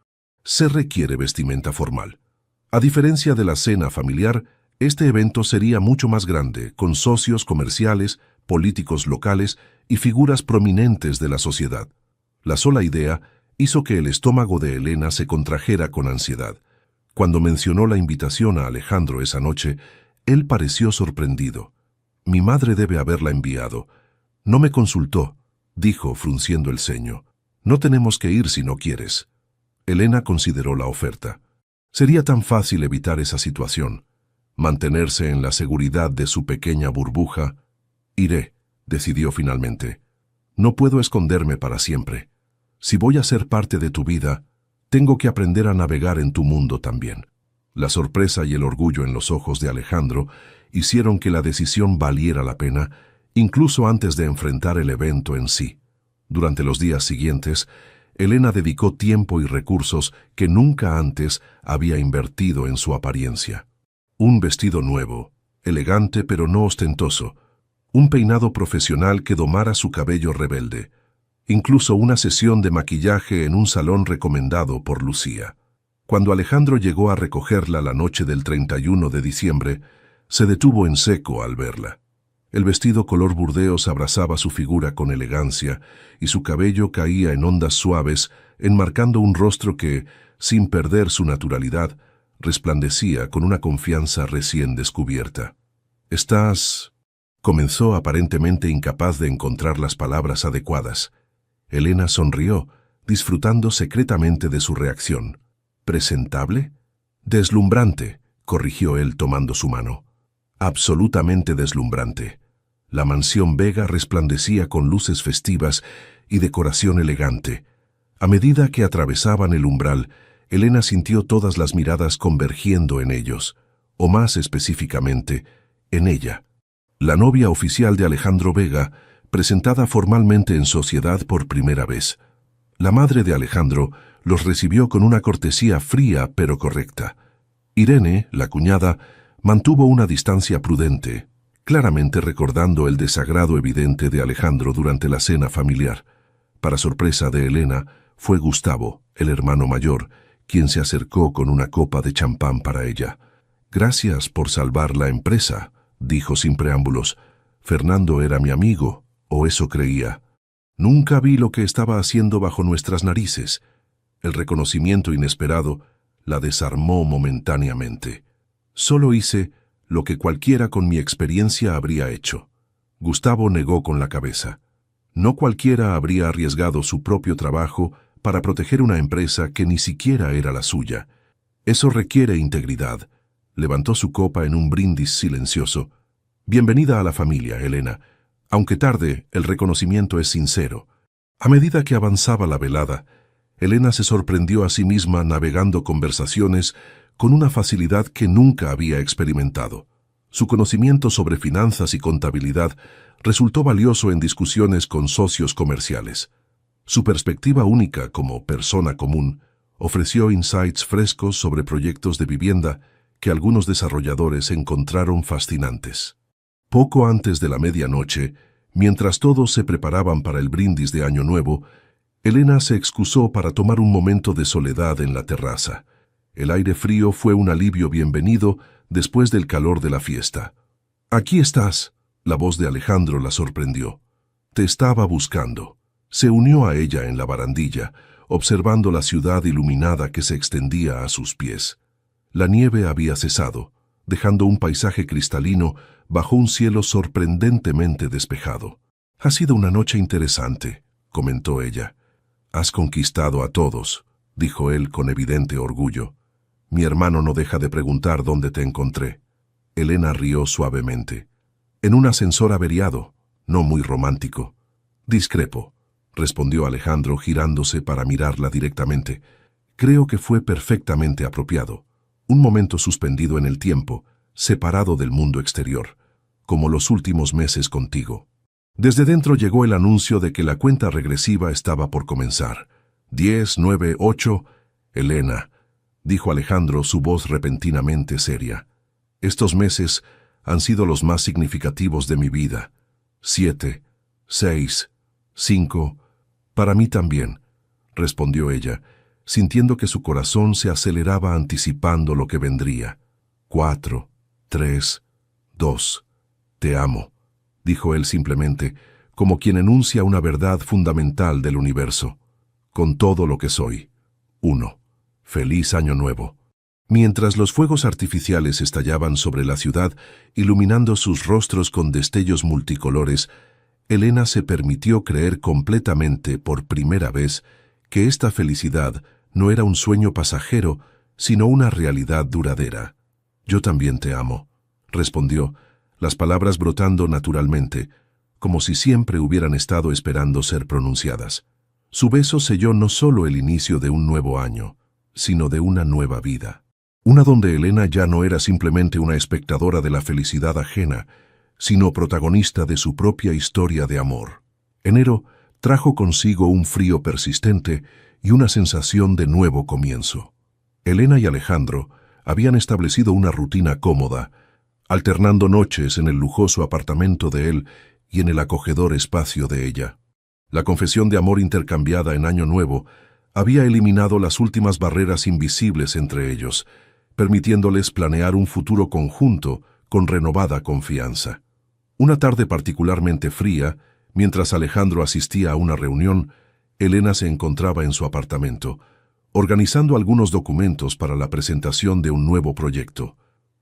«Se requiere vestimenta formal. A diferencia de la cena familiar, este evento sería mucho más grande, con socios comerciales, políticos locales y figuras prominentes de la sociedad». La sola idea hizo que el estómago de Elena se contrajera con ansiedad. Cuando mencionó la invitación a Alejandro esa noche, él pareció sorprendido. «Mi madre debe haberla enviado. No me consultó», dijo frunciendo el ceño. «No tenemos que ir si no quieres». Elena consideró la oferta. Sería tan fácil evitar esa situación, mantenerse en la seguridad de su pequeña burbuja. «Iré», decidió finalmente. «No puedo esconderme para siempre. Si voy a ser parte de tu vida, tengo que aprender a navegar en tu mundo también». La sorpresa y el orgullo en los ojos de Alejandro hicieron que la decisión valiera la pena, incluso antes de enfrentar el evento en sí. Durante los días siguientes, Elena dedicó tiempo y recursos que nunca antes había invertido en su apariencia. Un vestido nuevo, elegante pero no ostentoso, un peinado profesional que domara su cabello rebelde, incluso una sesión de maquillaje en un salón recomendado por Lucía. Cuando Alejandro llegó a recogerla la noche del 31 de diciembre, se detuvo en seco al verla. El vestido color burdeos abrazaba su figura con elegancia y su cabello caía en ondas suaves, enmarcando un rostro que, sin perder su naturalidad, resplandecía con una confianza recién descubierta. «¿Estás...?» comenzó aparentemente incapaz de encontrar las palabras adecuadas. Elena sonrió, disfrutando secretamente de su reacción. «¿Presentable?» «Deslumbrante», corrigió él tomando su mano. «Absolutamente deslumbrante». La mansión Vega resplandecía con luces festivas y decoración elegante. A medida que atravesaban el umbral, Elena sintió todas las miradas convergiendo en ellos, o más específicamente, en ella. La novia oficial de Alejandro Vega, presentada formalmente en sociedad por primera vez. La madre de Alejandro los recibió con una cortesía fría pero correcta. Irene, la cuñada, mantuvo una distancia prudente, claramente recordando el desagrado evidente de Alejandro durante la cena familiar. Para sorpresa de Elena, fue Gustavo, el hermano mayor, quien se acercó con una copa de champán para ella. «Gracias por salvar la empresa», dijo sin preámbulos. «Fernando era mi amigo, o eso creía. Nunca vi lo que estaba haciendo bajo nuestras narices». El reconocimiento inesperado la desarmó momentáneamente. «Solo hice lo que cualquiera con mi experiencia habría hecho». Gustavo negó con la cabeza. No cualquiera habría arriesgado su propio trabajo para proteger una empresa que ni siquiera era la suya. Eso requiere integridad. Levantó su copa en un brindis silencioso. «Bienvenida a la familia, Elena. Aunque tarde, el reconocimiento es sincero». A medida que avanzaba la velada, Elena se sorprendió a sí misma navegando conversaciones con una facilidad que nunca había experimentado. Su conocimiento sobre finanzas y contabilidad resultó valioso en discusiones con socios comerciales. Su perspectiva única como persona común ofreció insights frescos sobre proyectos de vivienda que algunos desarrolladores encontraron fascinantes. Poco antes de la medianoche, mientras todos se preparaban para el brindis de Año Nuevo, Elena se excusó para tomar un momento de soledad en la terraza. El aire frío fue un alivio bienvenido después del calor de la fiesta. «Aquí estás», la voz de Alejandro la sorprendió. «Te estaba buscando». Se unió a ella en la barandilla, observando la ciudad iluminada que se extendía a sus pies. La nieve había cesado, dejando un paisaje cristalino bajo un cielo sorprendentemente despejado. «Ha sido una noche interesante», comentó ella. «Has conquistado a todos», dijo él con evidente orgullo. «Mi hermano no deja de preguntar dónde te encontré». Elena rió suavemente. «En un ascensor averiado, no muy romántico». «Discrepo», respondió Alejandro girándose para mirarla directamente. «Creo que fue perfectamente apropiado. Un momento suspendido en el tiempo, separado del mundo exterior, como los últimos meses contigo». Desde dentro llegó el anuncio de que la cuenta regresiva estaba por comenzar. 10, 9, 8... «Elena», dijo Alejandro, su voz repentinamente seria. «Estos meses han sido los más significativos de mi vida. 7, 6, 5... Para mí también», respondió ella, sintiendo que su corazón se aceleraba anticipando lo que vendría. 4, 3, 2... «Te amo», dijo él simplemente, como quien enuncia una verdad fundamental del universo. «Con todo lo que soy. 1. Feliz Año Nuevo». Mientras los fuegos artificiales estallaban sobre la ciudad, iluminando sus rostros con destellos multicolores, Elena se permitió creer completamente por primera vez que esta felicidad no era un sueño pasajero, sino una realidad duradera. «Yo también te amo», respondió, las palabras brotando naturalmente, como si siempre hubieran estado esperando ser pronunciadas. Su beso selló no solo el inicio de un nuevo año, sino de una nueva vida. Una donde Elena ya no era simplemente una espectadora de la felicidad ajena, sino protagonista de su propia historia de amor. Enero trajo consigo un frío persistente y una sensación de nuevo comienzo. Elena y Alejandro habían establecido una rutina cómoda, alternando noches en el lujoso apartamento de él y en el acogedor espacio de ella. La confesión de amor intercambiada en Año Nuevo había eliminado las últimas barreras invisibles entre ellos, permitiéndoles planear un futuro conjunto con renovada confianza. Una tarde particularmente fría, mientras Alejandro asistía a una reunión, Elena se encontraba en su apartamento, organizando algunos documentos para la presentación de un nuevo proyecto.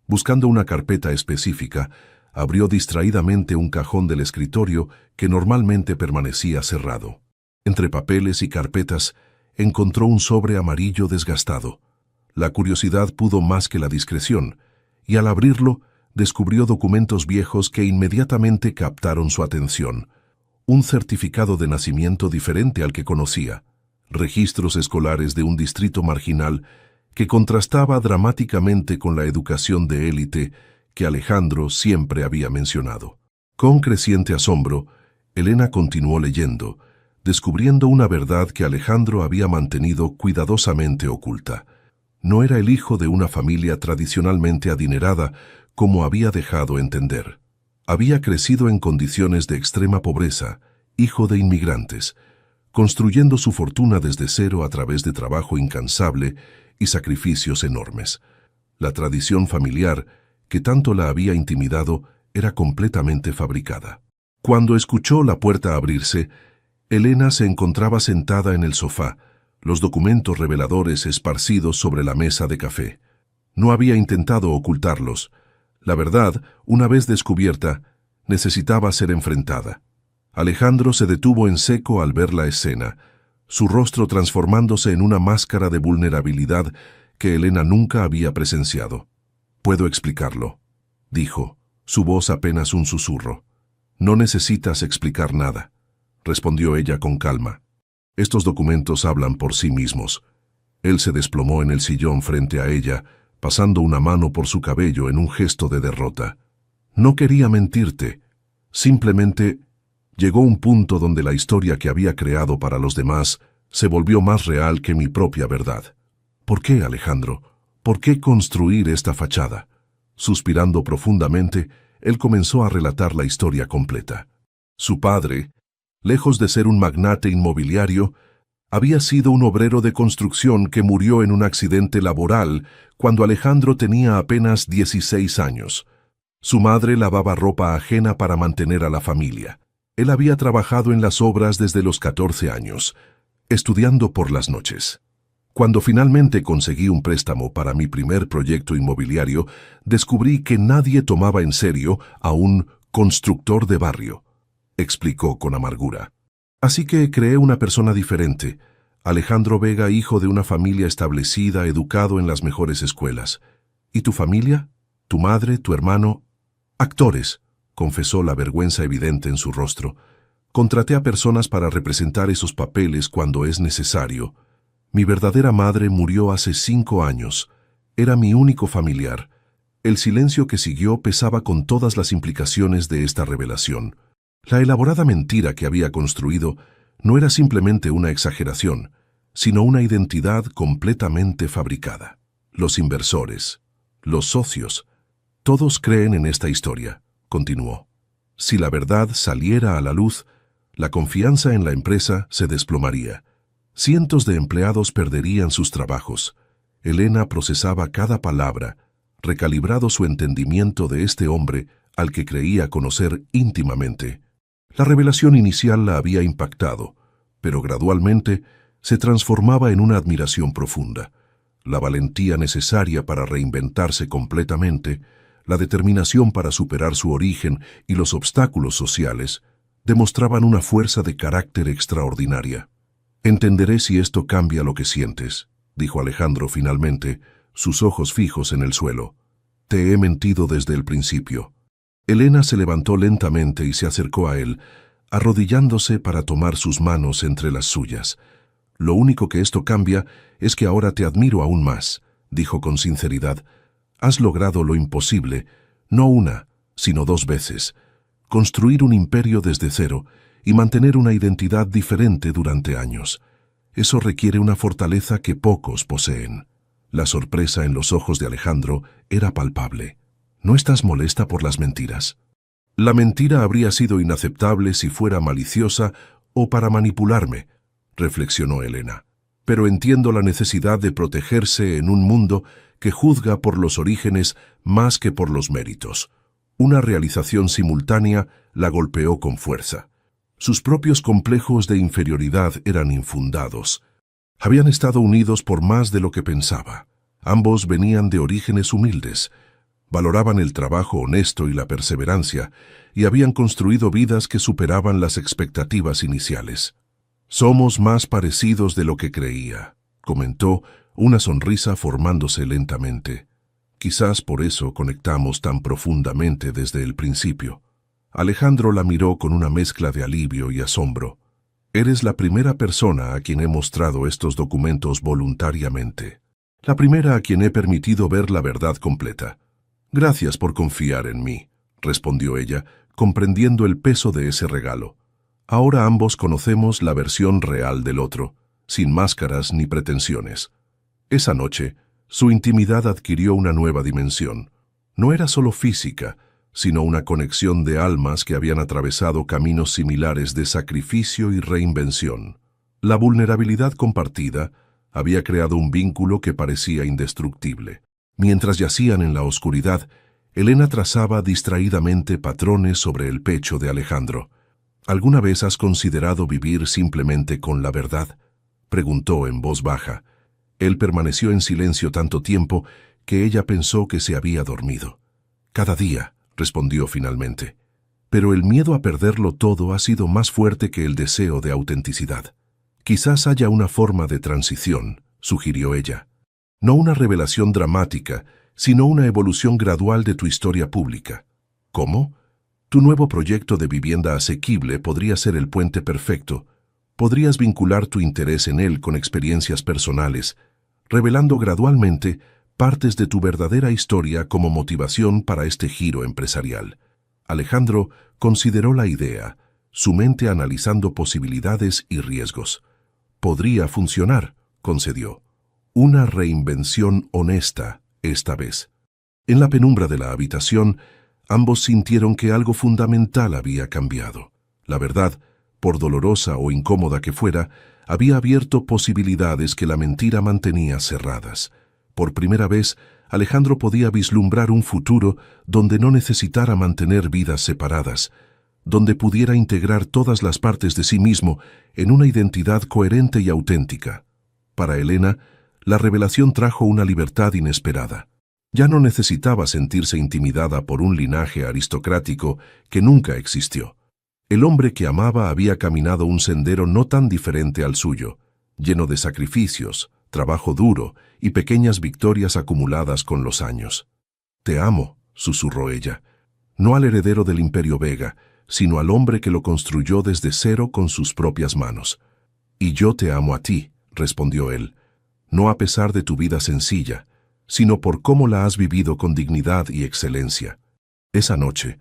Buscando una carpeta específica, abrió distraídamente un cajón del escritorio que normalmente permanecía cerrado. Entre papeles y carpetas, encontró un sobre amarillo desgastado. La curiosidad pudo más que la discreción, y al abrirlo, descubrió documentos viejos que inmediatamente captaron su atención. Un certificado de nacimiento diferente al que conocía, registros escolares de un distrito marginal que contrastaba dramáticamente con la educación de élite que Alejandro siempre había mencionado. Con creciente asombro, Elena continuó leyendo, descubriendo una verdad que Alejandro había mantenido cuidadosamente oculta. No era el hijo de una familia tradicionalmente adinerada, como había dejado entender. Había crecido en condiciones de extrema pobreza, hijo de inmigrantes, construyendo su fortuna desde cero a través de trabajo incansable y sacrificios enormes. La tradición familiar, que tanto la había intimidado, era completamente fabricada. Cuando escuchó la puerta abrirse, Elena se encontraba sentada en el sofá, los documentos reveladores esparcidos sobre la mesa de café. No había intentado ocultarlos. La verdad, una vez descubierta, necesitaba ser enfrentada. Alejandro se detuvo en seco al ver la escena, su rostro transformándose en una máscara de vulnerabilidad que Elena nunca había presenciado. «Puedo explicarlo», dijo, su voz apenas un susurro. «No necesitas explicar nada», respondió ella con calma. «Estos documentos hablan por sí mismos». Él se desplomó en el sillón frente a ella, pasando una mano por su cabello en un gesto de derrota. «No quería mentirte. Simplemente llegó un punto donde la historia que había creado para los demás se volvió más real que mi propia verdad». «¿Por qué, Alejandro? ¿Por qué construir esta fachada?». Suspirando profundamente, él comenzó a relatar la historia completa. Su padre, lejos de ser un magnate inmobiliario, había sido un obrero de construcción que murió en un accidente laboral cuando Alejandro tenía apenas 16 años. Su madre lavaba ropa ajena para mantener a la familia. Él había trabajado en las obras desde los 14 años, estudiando por las noches. Cuando finalmente conseguí un préstamo para mi primer proyecto inmobiliario, descubrí que nadie tomaba en serio a un constructor de barrio, explicó con amargura. Así que creé una persona diferente, Alejandro Vega, hijo de una familia establecida, educado en las mejores escuelas. ¿Y tu familia? ¿Tu madre, tu hermano? Actores, confesó la vergüenza evidente en su rostro. Contraté a personas para representar esos papeles cuando es necesario. Mi verdadera madre murió hace 5 años. Era mi único familiar. El silencio que siguió pesaba con todas las implicaciones de esta revelación. La elaborada mentira que había construido no era simplemente una exageración, sino una identidad completamente fabricada. Los inversores, los socios, todos creen en esta historia, continuó. Si la verdad saliera a la luz, la confianza en la empresa se desplomaría. Cientos de empleados perderían sus trabajos. Elena procesaba cada palabra, recalibrado su entendimiento de este hombre al que creía conocer íntimamente. La revelación inicial la había impactado, pero gradualmente se transformaba en una admiración profunda. La valentía necesaria para reinventarse completamente, la determinación para superar su origen y los obstáculos sociales, demostraban una fuerza de carácter extraordinaria. «Entenderé si esto cambia lo que sientes», dijo Alejandro finalmente, sus ojos fijos en el suelo. «Te he mentido desde el principio». Elena se levantó lentamente y se acercó a él, arrodillándose para tomar sus manos entre las suyas. «Lo único que esto cambia es que ahora te admiro aún más», dijo con sinceridad. «Has logrado lo imposible, no una, sino 2 veces. Construir un imperio desde cero y mantener una identidad diferente durante años. Eso requiere una fortaleza que pocos poseen. La sorpresa en los ojos de Alejandro era palpable. ¿No estás molesta por las mentiras? La mentira habría sido inaceptable si fuera maliciosa o para manipularme, reflexionó Elena. Pero entiendo la necesidad de protegerse en un mundo que juzga por los orígenes más que por los méritos. Una realización simultánea la golpeó con fuerza. Sus propios complejos de inferioridad eran infundados. Habían estado unidos por más de lo que pensaba. Ambos venían de orígenes humildes, valoraban el trabajo honesto y la perseverancia, y habían construido vidas que superaban las expectativas iniciales. «Somos más parecidos de lo que creía», comentó, una sonrisa formándose lentamente. «Quizás por eso conectamos tan profundamente desde el principio». Alejandro la miró con una mezcla de alivio y asombro. «Eres la primera persona a quien he mostrado estos documentos voluntariamente. La primera a quien he permitido ver la verdad completa. Gracias por confiar en mí», respondió ella, comprendiendo el peso de ese regalo. Ahora ambos conocemos la versión real del otro, sin máscaras ni pretensiones. Esa noche, su intimidad adquirió una nueva dimensión. No era solo física, sino una conexión de almas que habían atravesado caminos similares de sacrificio y reinvención. La vulnerabilidad compartida había creado un vínculo que parecía indestructible. Mientras yacían en la oscuridad, Elena trazaba distraídamente patrones sobre el pecho de Alejandro. «¿Alguna vez has considerado vivir simplemente con la verdad?», preguntó en voz baja. Él permaneció en silencio tanto tiempo que ella pensó que se había dormido. «Cada día», respondió finalmente. «Pero el miedo a perderlo todo ha sido más fuerte que el deseo de autenticidad. Quizás haya una forma de transición», sugirió ella. «No una revelación dramática, sino una evolución gradual de tu historia pública». «¿Cómo?» «Tu nuevo proyecto de vivienda asequible podría ser el puente perfecto. Podrías vincular tu interés en él con experiencias personales, revelando gradualmente partes de tu verdadera historia como motivación para este giro empresarial». Alejandro consideró la idea, su mente analizando posibilidades y riesgos. «Podría funcionar», concedió. «Una reinvención honesta, esta vez». En la penumbra de la habitación, ambos sintieron que algo fundamental había cambiado. La verdad, por dolorosa o incómoda que fuera, había abierto posibilidades que la mentira mantenía cerradas. Por primera vez, Alejandro podía vislumbrar un futuro donde no necesitara mantener vidas separadas, donde pudiera integrar todas las partes de sí mismo en una identidad coherente y auténtica. Para Elena, la revelación trajo una libertad inesperada. Ya no necesitaba sentirse intimidada por un linaje aristocrático que nunca existió. El hombre que amaba había caminado un sendero no tan diferente al suyo, lleno de sacrificios, trabajo duro y pequeñas victorias acumuladas con los años. «Te amo», susurró ella, «no al heredero del Imperio Vega, sino al hombre que lo construyó desde cero con sus propias manos». «Y yo te amo a ti», respondió él, «no a pesar de tu vida sencilla, sino por cómo la has vivido con dignidad y excelencia». Esa noche,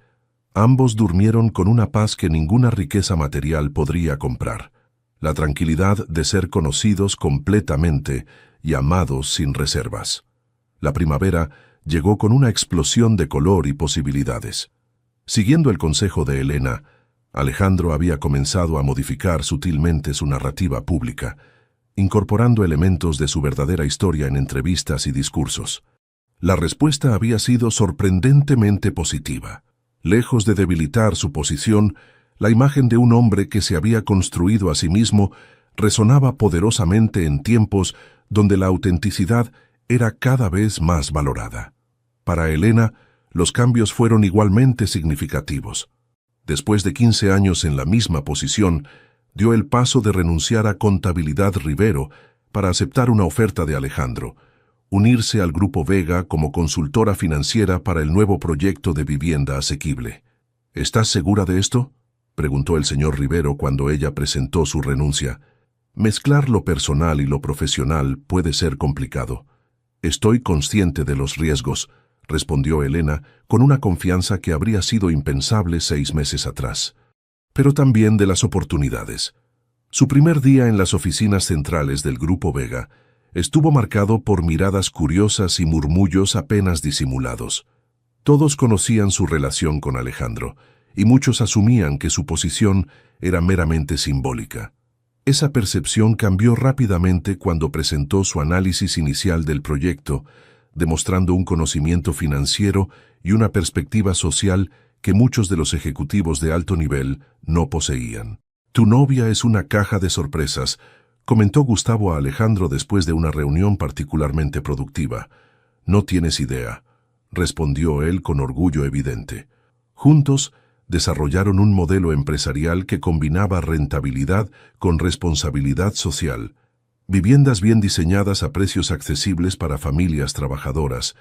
ambos durmieron con una paz que ninguna riqueza material podría comprar, la tranquilidad de ser conocidos completamente y amados sin reservas. La primavera llegó con una explosión de color y posibilidades. Siguiendo el consejo de Elena, Alejandro había comenzado a modificar sutilmente su narrativa pública, incorporando elementos de su verdadera historia en entrevistas y discursos. La respuesta había sido sorprendentemente positiva. Lejos de debilitar su posición, la imagen de un hombre que se había construido a sí mismo resonaba poderosamente en tiempos donde la autenticidad era cada vez más valorada. Para Elena, los cambios fueron igualmente significativos. Después de 15 años en la misma posición, dio el paso de renunciar a Contabilidad Rivero para aceptar una oferta de Alejandro, unirse al Grupo Vega como consultora financiera para el nuevo proyecto de vivienda asequible. «¿Estás segura de esto?», preguntó el señor Rivero cuando ella presentó su renuncia. «Mezclar lo personal y lo profesional puede ser complicado». «Estoy consciente de los riesgos», respondió Elena con una confianza que habría sido impensable 6 meses atrás. «Pero también de las oportunidades. Su primer día en las oficinas centrales del Grupo Vega estuvo marcado por miradas curiosas y murmullos apenas disimulados. Todos conocían su relación con Alejandro, y muchos asumían que su posición era meramente simbólica. Esa percepción cambió rápidamente cuando presentó su análisis inicial del proyecto, demostrando un conocimiento financiero y una perspectiva social que muchos de los ejecutivos de alto nivel no poseían. «Tu novia es una caja de sorpresas», comentó Gustavo a Alejandro después de una reunión particularmente productiva. «No tienes idea», respondió él con orgullo evidente. Juntos, desarrollaron un modelo empresarial que combinaba rentabilidad con responsabilidad social. Viviendas bien diseñadas a precios accesibles para familias trabajadoras,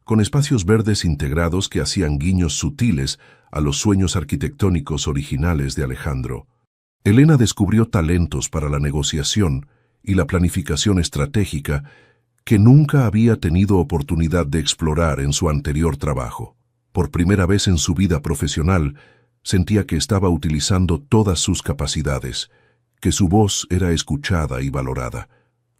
con espacios verdes integrados que hacían guiños sutiles a los sueños arquitectónicos originales de Alejandro. Elena descubrió talentos para la negociación y la planificación estratégica que nunca había tenido oportunidad de explorar en su anterior trabajo. Por primera vez en su vida profesional, sentía que estaba utilizando todas sus capacidades, que su voz era escuchada y valorada.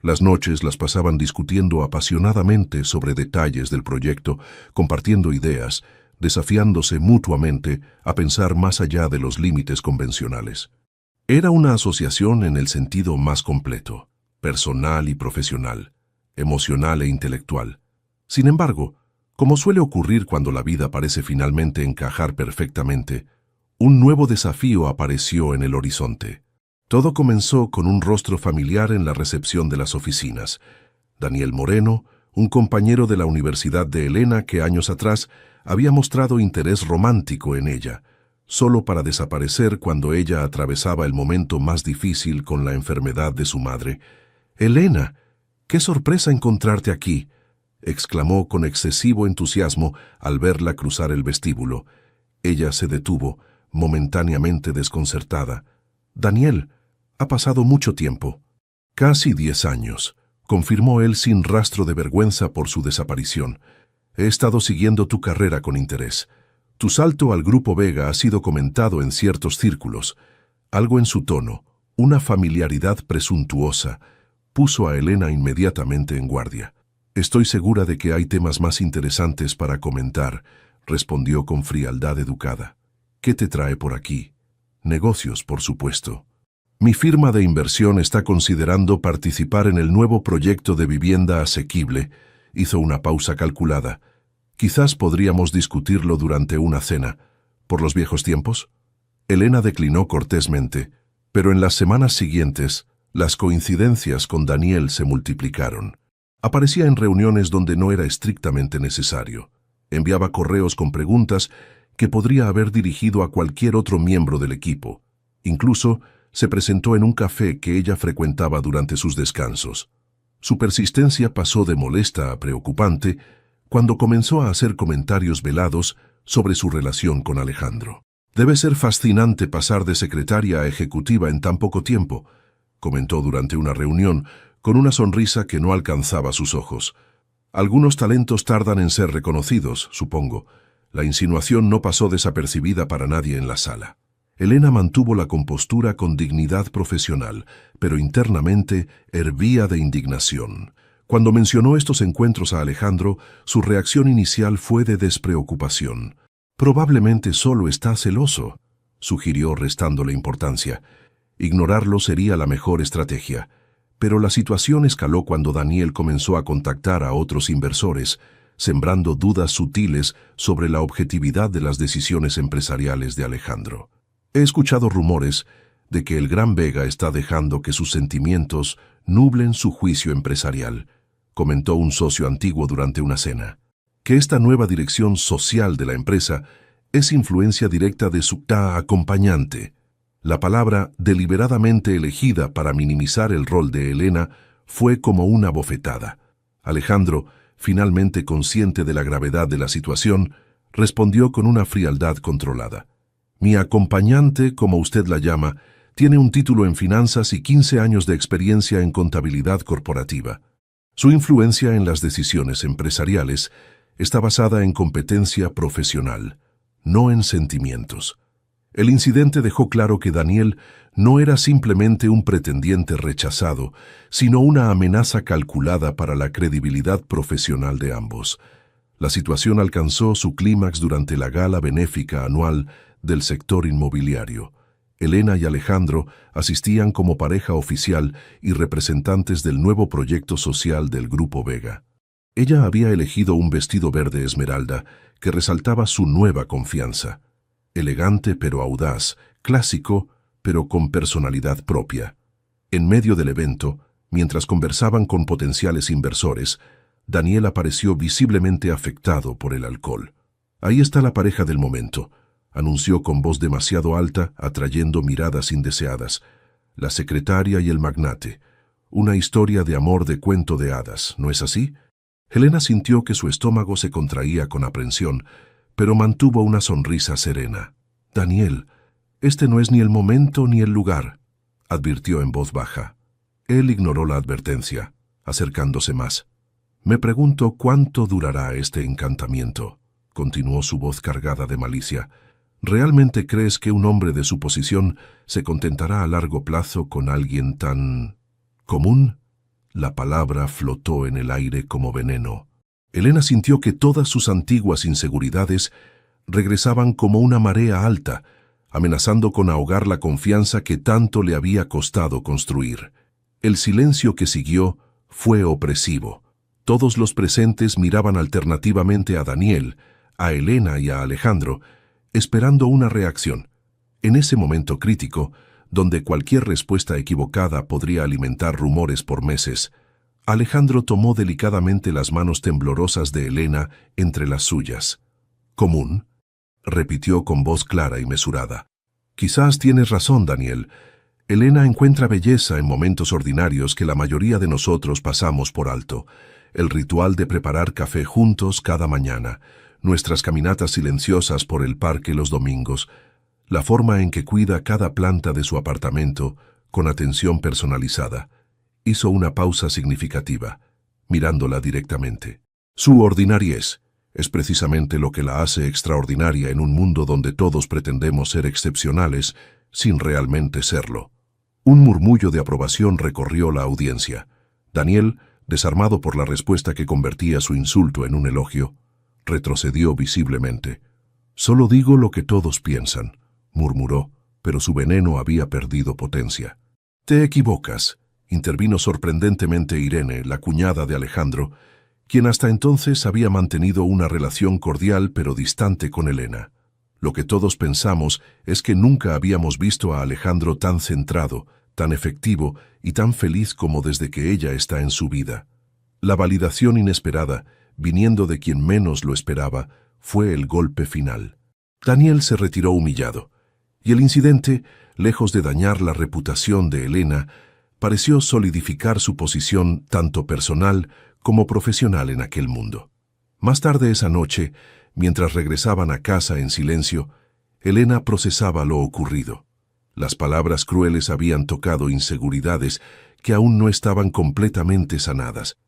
Las noches las pasaban discutiendo apasionadamente sobre detalles del proyecto, compartiendo ideas, desafiándose mutuamente a pensar más allá de los límites convencionales. Era una asociación en el sentido más completo, personal y profesional, emocional e intelectual. Sin embargo, como suele ocurrir cuando la vida parece finalmente encajar perfectamente, un nuevo desafío apareció en el horizonte. Todo comenzó con un rostro familiar en la recepción de las oficinas. Daniel Moreno, un compañero de la Universidad de Elena que años atrás había mostrado interés romántico en ella, solo para desaparecer cuando ella atravesaba el momento más difícil con la enfermedad de su madre. «Elena, qué sorpresa encontrarte aquí», exclamó con excesivo entusiasmo al verla cruzar el vestíbulo. Ella se detuvo, momentáneamente desconcertada. «Daniel, ha pasado mucho tiempo». «Casi 10 años», confirmó él sin rastro de vergüenza por su desaparición. «He estado siguiendo tu carrera con interés. Tu salto al Grupo Vega ha sido comentado en ciertos círculos». Algo en su tono, una familiaridad presuntuosa, puso a Elena inmediatamente en guardia. «Estoy segura de que hay temas más interesantes para comentar», respondió con frialdad educada. «¿Qué te trae por aquí?» «Negocios, por supuesto. Mi firma de inversión está considerando participar en el nuevo proyecto de vivienda asequible», hizo una pausa calculada. «Quizás podríamos discutirlo durante una cena. ¿Por los viejos tiempos?» Elena declinó cortésmente, pero en las semanas siguientes, las coincidencias con Daniel se multiplicaron. Aparecía en reuniones donde no era estrictamente necesario. Enviaba correos con preguntas que podría haber dirigido a cualquier otro miembro del equipo. Incluso se presentó en un café que ella frecuentaba durante sus descansos. Su persistencia pasó de molesta a preocupante cuando comenzó a hacer comentarios velados sobre su relación con Alejandro. «Debe ser fascinante pasar de secretaria a ejecutiva en tan poco tiempo», comentó durante una reunión, con una sonrisa que no alcanzaba sus ojos. «Algunos talentos tardan en ser reconocidos, supongo». La insinuación no pasó desapercibida para nadie en la sala. Elena mantuvo la compostura con dignidad profesional, pero internamente hervía de indignación. Cuando mencionó estos encuentros a Alejandro, su reacción inicial fue de despreocupación. «Probablemente solo está celoso», sugirió restándole importancia. Ignorarlo sería la mejor estrategia. Pero la situación escaló cuando Daniel comenzó a contactar a otros inversores, sembrando dudas sutiles sobre la objetividad de las decisiones empresariales de Alejandro. «He escuchado rumores de que el Gran Vega está dejando que sus sentimientos nublen su juicio empresarial», comentó un socio antiguo durante una cena. «Que esta nueva dirección social de la empresa es influencia directa de su acompañante». La palabra deliberadamente elegida para minimizar el rol de Elena fue como una bofetada. Alejandro, finalmente consciente de la gravedad de la situación, respondió con una frialdad controlada. «Mi acompañante, como usted la llama, tiene un título en finanzas y 15 años de experiencia en contabilidad corporativa. Su influencia en las decisiones empresariales está basada en competencia profesional, no en sentimientos». El incidente dejó claro que Daniel no era simplemente un pretendiente rechazado, sino una amenaza calculada para la credibilidad profesional de ambos. La situación alcanzó su clímax durante la gala benéfica anual del sector inmobiliario. Elena y Alejandro asistían como pareja oficial y representantes del nuevo proyecto social del Grupo Vega. Ella había elegido un vestido verde esmeralda que resaltaba su nueva confianza. Elegante pero audaz, clásico pero con personalidad propia. En medio del evento, mientras conversaban con potenciales inversores, Daniel apareció visiblemente afectado por el alcohol. «Ahí está la pareja del momento», anunció con voz demasiado alta, atrayendo miradas indeseadas. «La secretaria y el magnate. Una historia de amor de cuento de hadas, ¿no es así?» Helena sintió que su estómago se contraía con aprensión, pero mantuvo una sonrisa serena. «Daniel, este no es ni el momento ni el lugar», advirtió en voz baja. Él ignoró la advertencia, acercándose más. «Me pregunto cuánto durará este encantamiento», continuó su voz cargada de malicia. «¿Realmente crees que un hombre de su posición se contentará a largo plazo con alguien tan común?» La palabra flotó en el aire como veneno. Elena sintió que todas sus antiguas inseguridades regresaban como una marea alta, amenazando con ahogar la confianza que tanto le había costado construir. El silencio que siguió fue opresivo. Todos los presentes miraban alternativamente a Daniel, a Elena y a Alejandro, esperando una reacción. En ese momento crítico, donde cualquier respuesta equivocada podría alimentar rumores por meses, Alejandro tomó delicadamente las manos temblorosas de Elena entre las suyas. «¿Común?», repitió con voz clara y mesurada. «Quizás tienes razón, Daniel. Elena encuentra belleza en momentos ordinarios que la mayoría de nosotros pasamos por alto. El ritual de preparar café juntos cada mañana, nuestras caminatas silenciosas por el parque los domingos, la forma en que cuida cada planta de su apartamento con atención personalizada». Hizo una pausa significativa, mirándola directamente. «Su ordinariez es precisamente lo que la hace extraordinaria en un mundo donde todos pretendemos ser excepcionales sin realmente serlo». Un murmullo de aprobación recorrió la audiencia. Daniel, desarmado por la respuesta que convertía su insulto en un elogio, retrocedió visiblemente. «Solo digo lo que todos piensan», murmuró, pero su veneno había perdido potencia. «Te equivocas», intervino sorprendentemente Irene, la cuñada de Alejandro, quien hasta entonces había mantenido una relación cordial pero distante con Elena. «Lo que todos pensamos es que nunca habíamos visto a Alejandro tan centrado, tan efectivo y tan feliz como desde que ella está en su vida». La validación inesperada, viniendo de quien menos lo esperaba, fue el golpe final. Daniel se retiró humillado, y el incidente, lejos de dañar la reputación de Elena, pareció solidificar su posición tanto personal como profesional en aquel mundo. Más tarde esa noche, mientras regresaban a casa en silencio, Elena procesaba lo ocurrido. Las palabras crueles habían tocado inseguridades que aún no estaban completamente sanadas,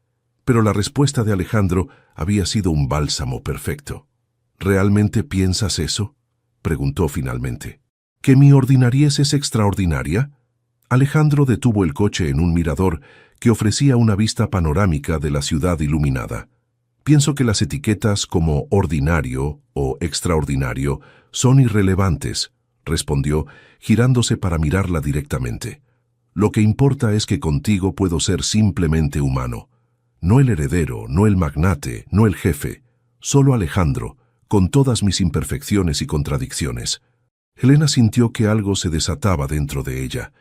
pero la respuesta de Alejandro había sido un bálsamo perfecto. «¿Realmente piensas eso?», preguntó finalmente. «¿Que mi ordinariez es extraordinaria?». Alejandro detuvo el coche en un mirador que ofrecía una vista panorámica de la ciudad iluminada. «Pienso que las etiquetas como ordinario o extraordinario son irrelevantes», respondió, girándose para mirarla directamente. «Lo que importa es que contigo puedo ser simplemente humano. No el heredero, no el magnate, no el jefe. Solo Alejandro, con todas mis imperfecciones y contradicciones». Helena sintió que algo se desataba dentro de ella.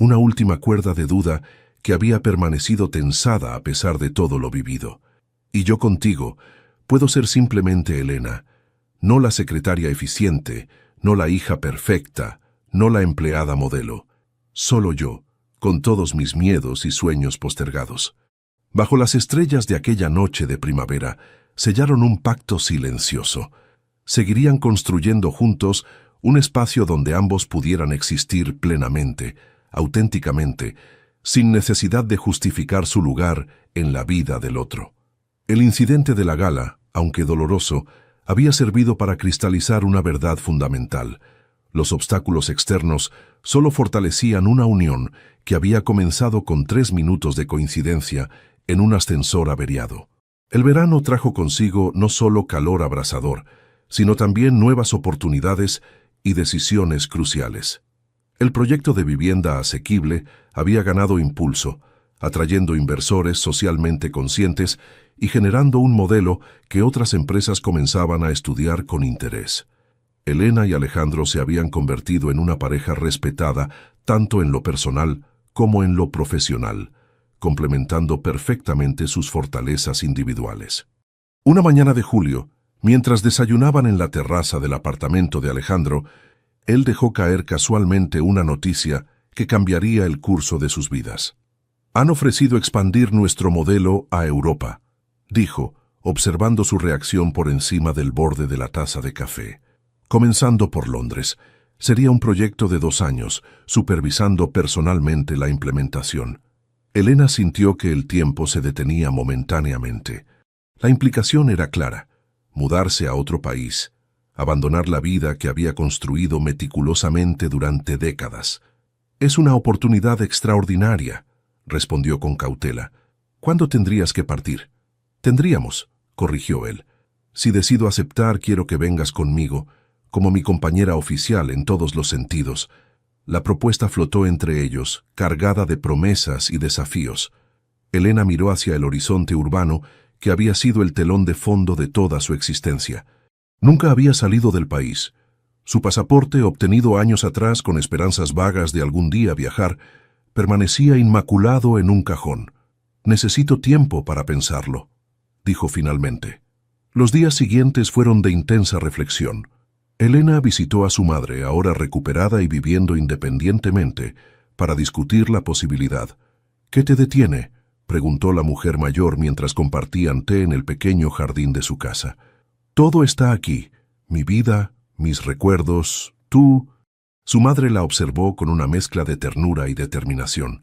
Una última cuerda de duda que había permanecido tensada a pesar de todo lo vivido. «Y yo contigo puedo ser simplemente Elena, no la secretaria eficiente, no la hija perfecta, no la empleada modelo. Solo yo, con todos mis miedos y sueños postergados». Bajo las estrellas de aquella noche de primavera, sellaron un pacto silencioso. Seguirían construyendo juntos un espacio donde ambos pudieran existir plenamente, auténticamente, sin necesidad de justificar su lugar en la vida del otro. El incidente de la gala, aunque doloroso, había servido para cristalizar una verdad fundamental. Los obstáculos externos solo fortalecían una unión que había comenzado con 3 minutos de coincidencia en un ascensor averiado. El verano trajo consigo no solo calor abrasador, sino también nuevas oportunidades y decisiones cruciales. El proyecto de vivienda asequible había ganado impulso, atrayendo inversores socialmente conscientes y generando un modelo que otras empresas comenzaban a estudiar con interés. Elena y Alejandro se habían convertido en una pareja respetada tanto en lo personal como en lo profesional, complementando perfectamente sus fortalezas individuales. Una mañana de julio, mientras desayunaban en la terraza del apartamento de Alejandro, él dejó caer casualmente una noticia que cambiaría el curso de sus vidas. «Han ofrecido expandir nuestro modelo a Europa», dijo, observando su reacción por encima del borde de la taza de café. «Comenzando por Londres. Sería un proyecto de 2 años, supervisando personalmente la implementación». Elena sintió que el tiempo se detenía momentáneamente. La implicación era clara: mudarse a otro país, abandonar la vida que había construido meticulosamente durante décadas. «Es una oportunidad extraordinaria», respondió con cautela. «¿Cuándo tendrías que partir?» «Tendríamos», corrigió él. «Si decido aceptar, quiero que vengas conmigo, como mi compañera oficial en todos los sentidos». La propuesta flotó entre ellos, cargada de promesas y desafíos. Elena miró hacia el horizonte urbano que había sido el telón de fondo de toda su existencia. Nunca había salido del país. Su pasaporte, obtenido años atrás con esperanzas vagas de algún día viajar, permanecía inmaculado en un cajón. «Necesito tiempo para pensarlo», dijo finalmente. Los días siguientes fueron de intensa reflexión. Elena visitó a su madre, ahora recuperada y viviendo independientemente, para discutir la posibilidad. «¿Qué te detiene?», preguntó la mujer mayor mientras compartían té en el pequeño jardín de su casa. «Todo está aquí, mi vida, mis recuerdos, tú». Su madre la observó con una mezcla de ternura y determinación.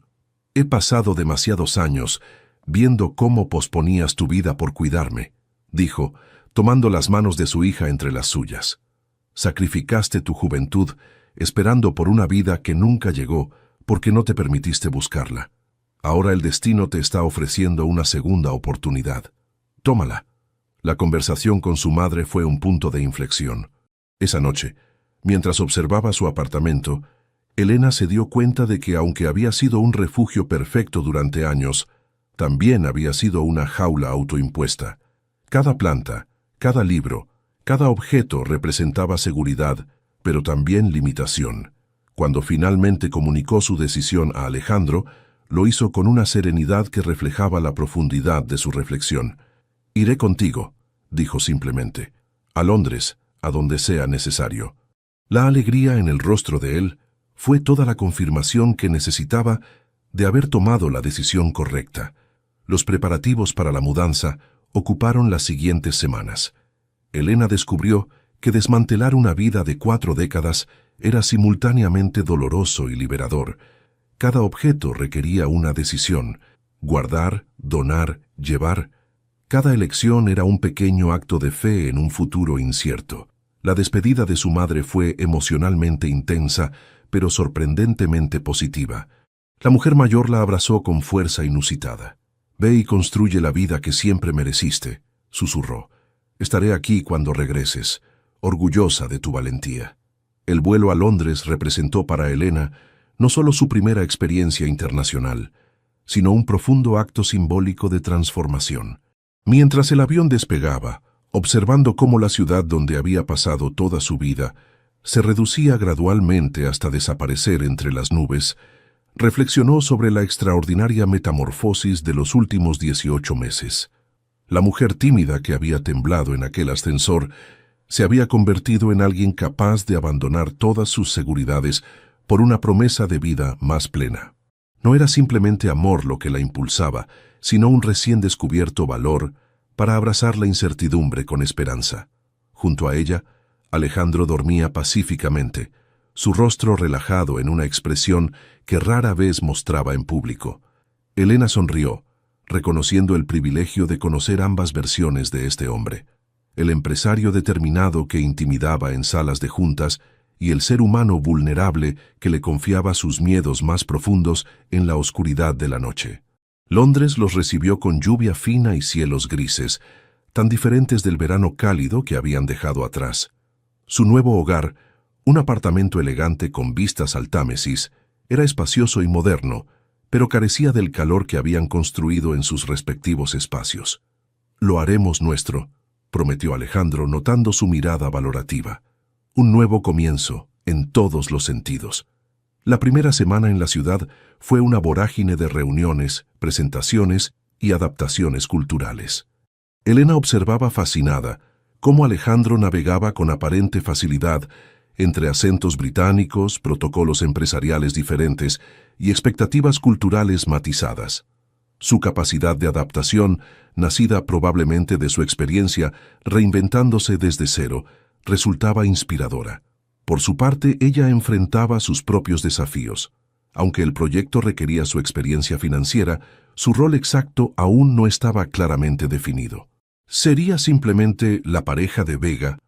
«He pasado demasiados años viendo cómo posponías tu vida por cuidarme», dijo, tomando las manos de su hija entre las suyas. «Sacrificaste tu juventud esperando por una vida que nunca llegó porque no te permitiste buscarla. Ahora el destino te está ofreciendo una segunda oportunidad. Tómala». La conversación con su madre fue un punto de inflexión. Esa noche, mientras observaba su apartamento, Elena se dio cuenta de que aunque había sido un refugio perfecto durante años, también había sido una jaula autoimpuesta. Cada planta, cada libro, cada objeto representaba seguridad, pero también limitación. Cuando finalmente comunicó su decisión a Alejandro, lo hizo con una serenidad que reflejaba la profundidad de su reflexión. «Iré contigo», dijo simplemente, «a Londres, a donde sea necesario». La alegría en el rostro de él fue toda la confirmación que necesitaba de haber tomado la decisión correcta. Los preparativos para la mudanza ocuparon las siguientes semanas. Elena descubrió que desmantelar una vida de 4 décadas era simultáneamente doloroso y liberador. Cada objeto requería una decisión: guardar, donar, llevar. Cada elección era un pequeño acto de fe en un futuro incierto. La despedida de su madre fue emocionalmente intensa, pero sorprendentemente positiva. La mujer mayor la abrazó con fuerza inusitada. «Ve y construye la vida que siempre mereciste», susurró. «Estaré aquí cuando regreses, orgullosa de tu valentía». El vuelo a Londres representó para Elena no solo su primera experiencia internacional, sino un profundo acto simbólico de transformación. Mientras el avión despegaba, observando cómo la ciudad donde había pasado toda su vida se reducía gradualmente hasta desaparecer entre las nubes, reflexionó sobre la extraordinaria metamorfosis de los últimos 18 meses. La mujer tímida que había temblado en aquel ascensor se había convertido en alguien capaz de abandonar todas sus seguridades por una promesa de vida más plena. No era simplemente amor lo que la impulsaba, sino un recién descubierto valor para abrazar la incertidumbre con esperanza. Junto a ella, Alejandro dormía pacíficamente, su rostro relajado en una expresión que rara vez mostraba en público. Elena sonrió, reconociendo el privilegio de conocer ambas versiones de este hombre: el empresario determinado que intimidaba en salas de juntas y el ser humano vulnerable que le confiaba sus miedos más profundos en la oscuridad de la noche. Londres los recibió con lluvia fina y cielos grises, tan diferentes del verano cálido que habían dejado atrás. Su nuevo hogar, un apartamento elegante con vistas al Támesis, era espacioso y moderno, pero carecía del calor que habían construido en sus respectivos espacios. «Lo haremos nuestro», prometió Alejandro, notando su mirada valorativa. Un nuevo comienzo, en todos los sentidos. La primera semana en la ciudad fue una vorágine de reuniones, presentaciones y adaptaciones culturales. Elena observaba fascinada cómo Alejandro navegaba con aparente facilidad entre acentos británicos, protocolos empresariales diferentes y expectativas culturales matizadas. Su capacidad de adaptación, nacida probablemente de su experiencia reinventándose desde cero, resultaba inspiradora. Por su parte, ella enfrentaba sus propios desafíos. Aunque el proyecto requería su experiencia financiera, su rol exacto aún no estaba claramente definido. ¿Sería simplemente la pareja de Vega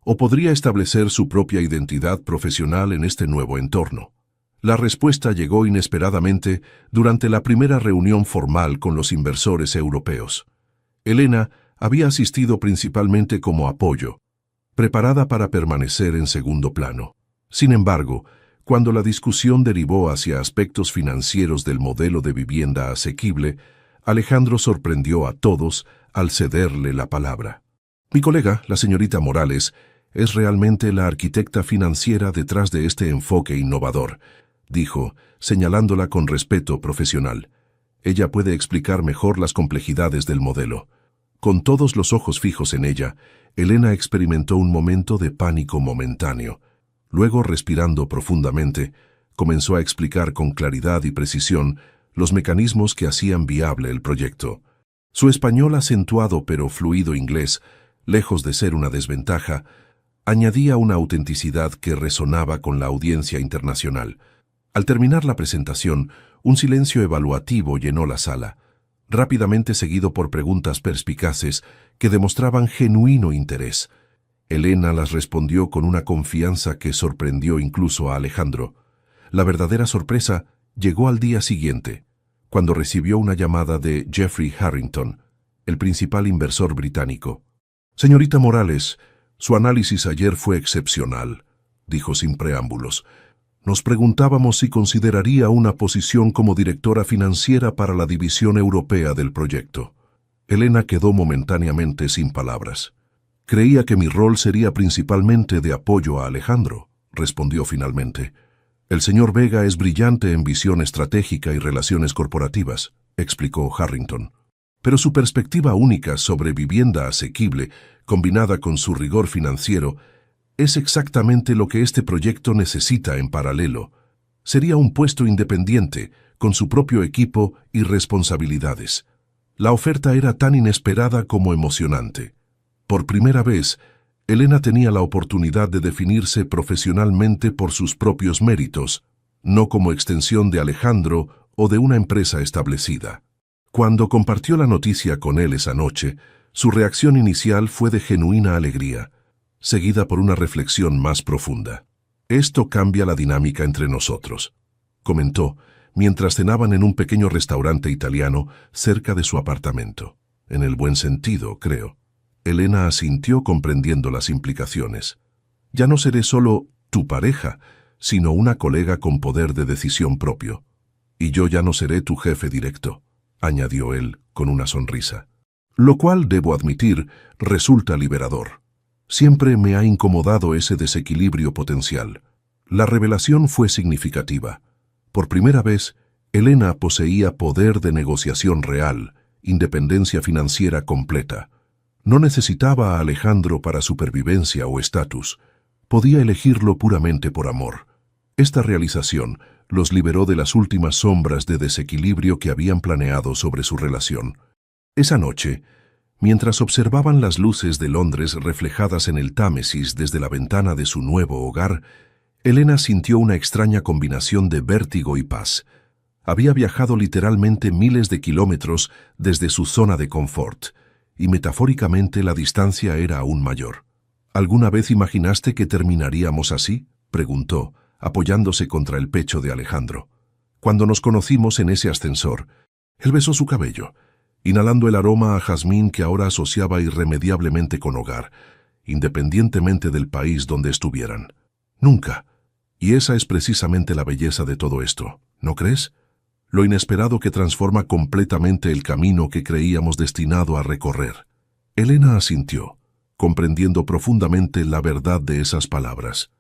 o podría establecer su propia identidad profesional en este nuevo entorno? La respuesta llegó inesperadamente durante la primera reunión formal con los inversores europeos. Elena había asistido principalmente como apoyo, preparada para permanecer en segundo plano. Sin embargo, cuando la discusión derivó hacia aspectos financieros del modelo de vivienda asequible, Alejandro sorprendió a todos al cederle la palabra. «Mi colega, la señorita Morales, es realmente la arquitecta financiera detrás de este enfoque innovador», dijo, señalándola con respeto profesional. «Ella puede explicar mejor las complejidades del modelo». Con todos los ojos fijos en ella, Elena experimentó un momento de pánico momentáneo. Luego, respirando profundamente, comenzó a explicar con claridad y precisión los mecanismos que hacían viable el proyecto. Su español acentuado pero fluido inglés, lejos de ser una desventaja, añadía una autenticidad que resonaba con la audiencia internacional. Al terminar la presentación, un silencio evaluativo llenó la sala, rápidamente seguido por preguntas perspicaces que demostraban genuino interés. Elena las respondió con una confianza que sorprendió incluso a Alejandro. La verdadera sorpresa llegó al día siguiente, cuando recibió una llamada de Jeffrey Harrington, el principal inversor británico. «Señorita Morales, su análisis ayer fue excepcional», dijo sin preámbulos. «Nos preguntábamos si consideraría una posición como directora financiera para la división europea del proyecto». Elena quedó momentáneamente sin palabras. «Creía que mi rol sería principalmente de apoyo a Alejandro», respondió finalmente. «El señor Vega es brillante en visión estratégica y relaciones corporativas», explicó Harrington. «Pero su perspectiva única sobre vivienda asequible, combinada con su rigor financiero, es exactamente lo que este proyecto necesita en paralelo. Sería un puesto independiente, con su propio equipo y responsabilidades». La oferta era tan inesperada como emocionante. Por primera vez, Elena tenía la oportunidad de definirse profesionalmente por sus propios méritos, no como extensión de Alejandro o de una empresa establecida. Cuando compartió la noticia con él esa noche, su reacción inicial fue de genuina alegría, seguida por una reflexión más profunda. «Esto cambia la dinámica entre nosotros», comentó, mientras cenaban en un pequeño restaurante italiano cerca de su apartamento. «En el buen sentido, creo». Elena asintió comprendiendo las implicaciones. «Ya no seré solo tu pareja, sino una colega con poder de decisión propio. Y yo ya no seré tu jefe directo», añadió él con una sonrisa. «Lo cual, debo admitir, resulta liberador. Siempre me ha incomodado ese desequilibrio potencial». La revelación fue significativa. Por primera vez, Elena poseía poder de negociación real, independencia financiera completa. No necesitaba a Alejandro para supervivencia o estatus. Podía elegirlo puramente por amor. Esta realización los liberó de las últimas sombras de desequilibrio que habían planeado sobre su relación. Esa noche, mientras observaban las luces de Londres reflejadas en el Támesis desde la ventana de su nuevo hogar, Elena sintió una extraña combinación de vértigo y paz. Había viajado literalmente miles de kilómetros desde su zona de confort, y metafóricamente la distancia era aún mayor. «¿Alguna vez imaginaste que terminaríamos así?», preguntó, apoyándose contra el pecho de Alejandro. Cuando nos conocimos en ese ascensor, él besó su cabello, inhalando el aroma a jazmín que ahora asociaba irremediablemente con hogar, independientemente del país donde estuvieran. Nunca. Y esa es precisamente la belleza de todo esto, ¿no crees? Lo inesperado que transforma completamente el camino que creíamos destinado a recorrer. Elena asintió, comprendiendo profundamente la verdad de esas palabras.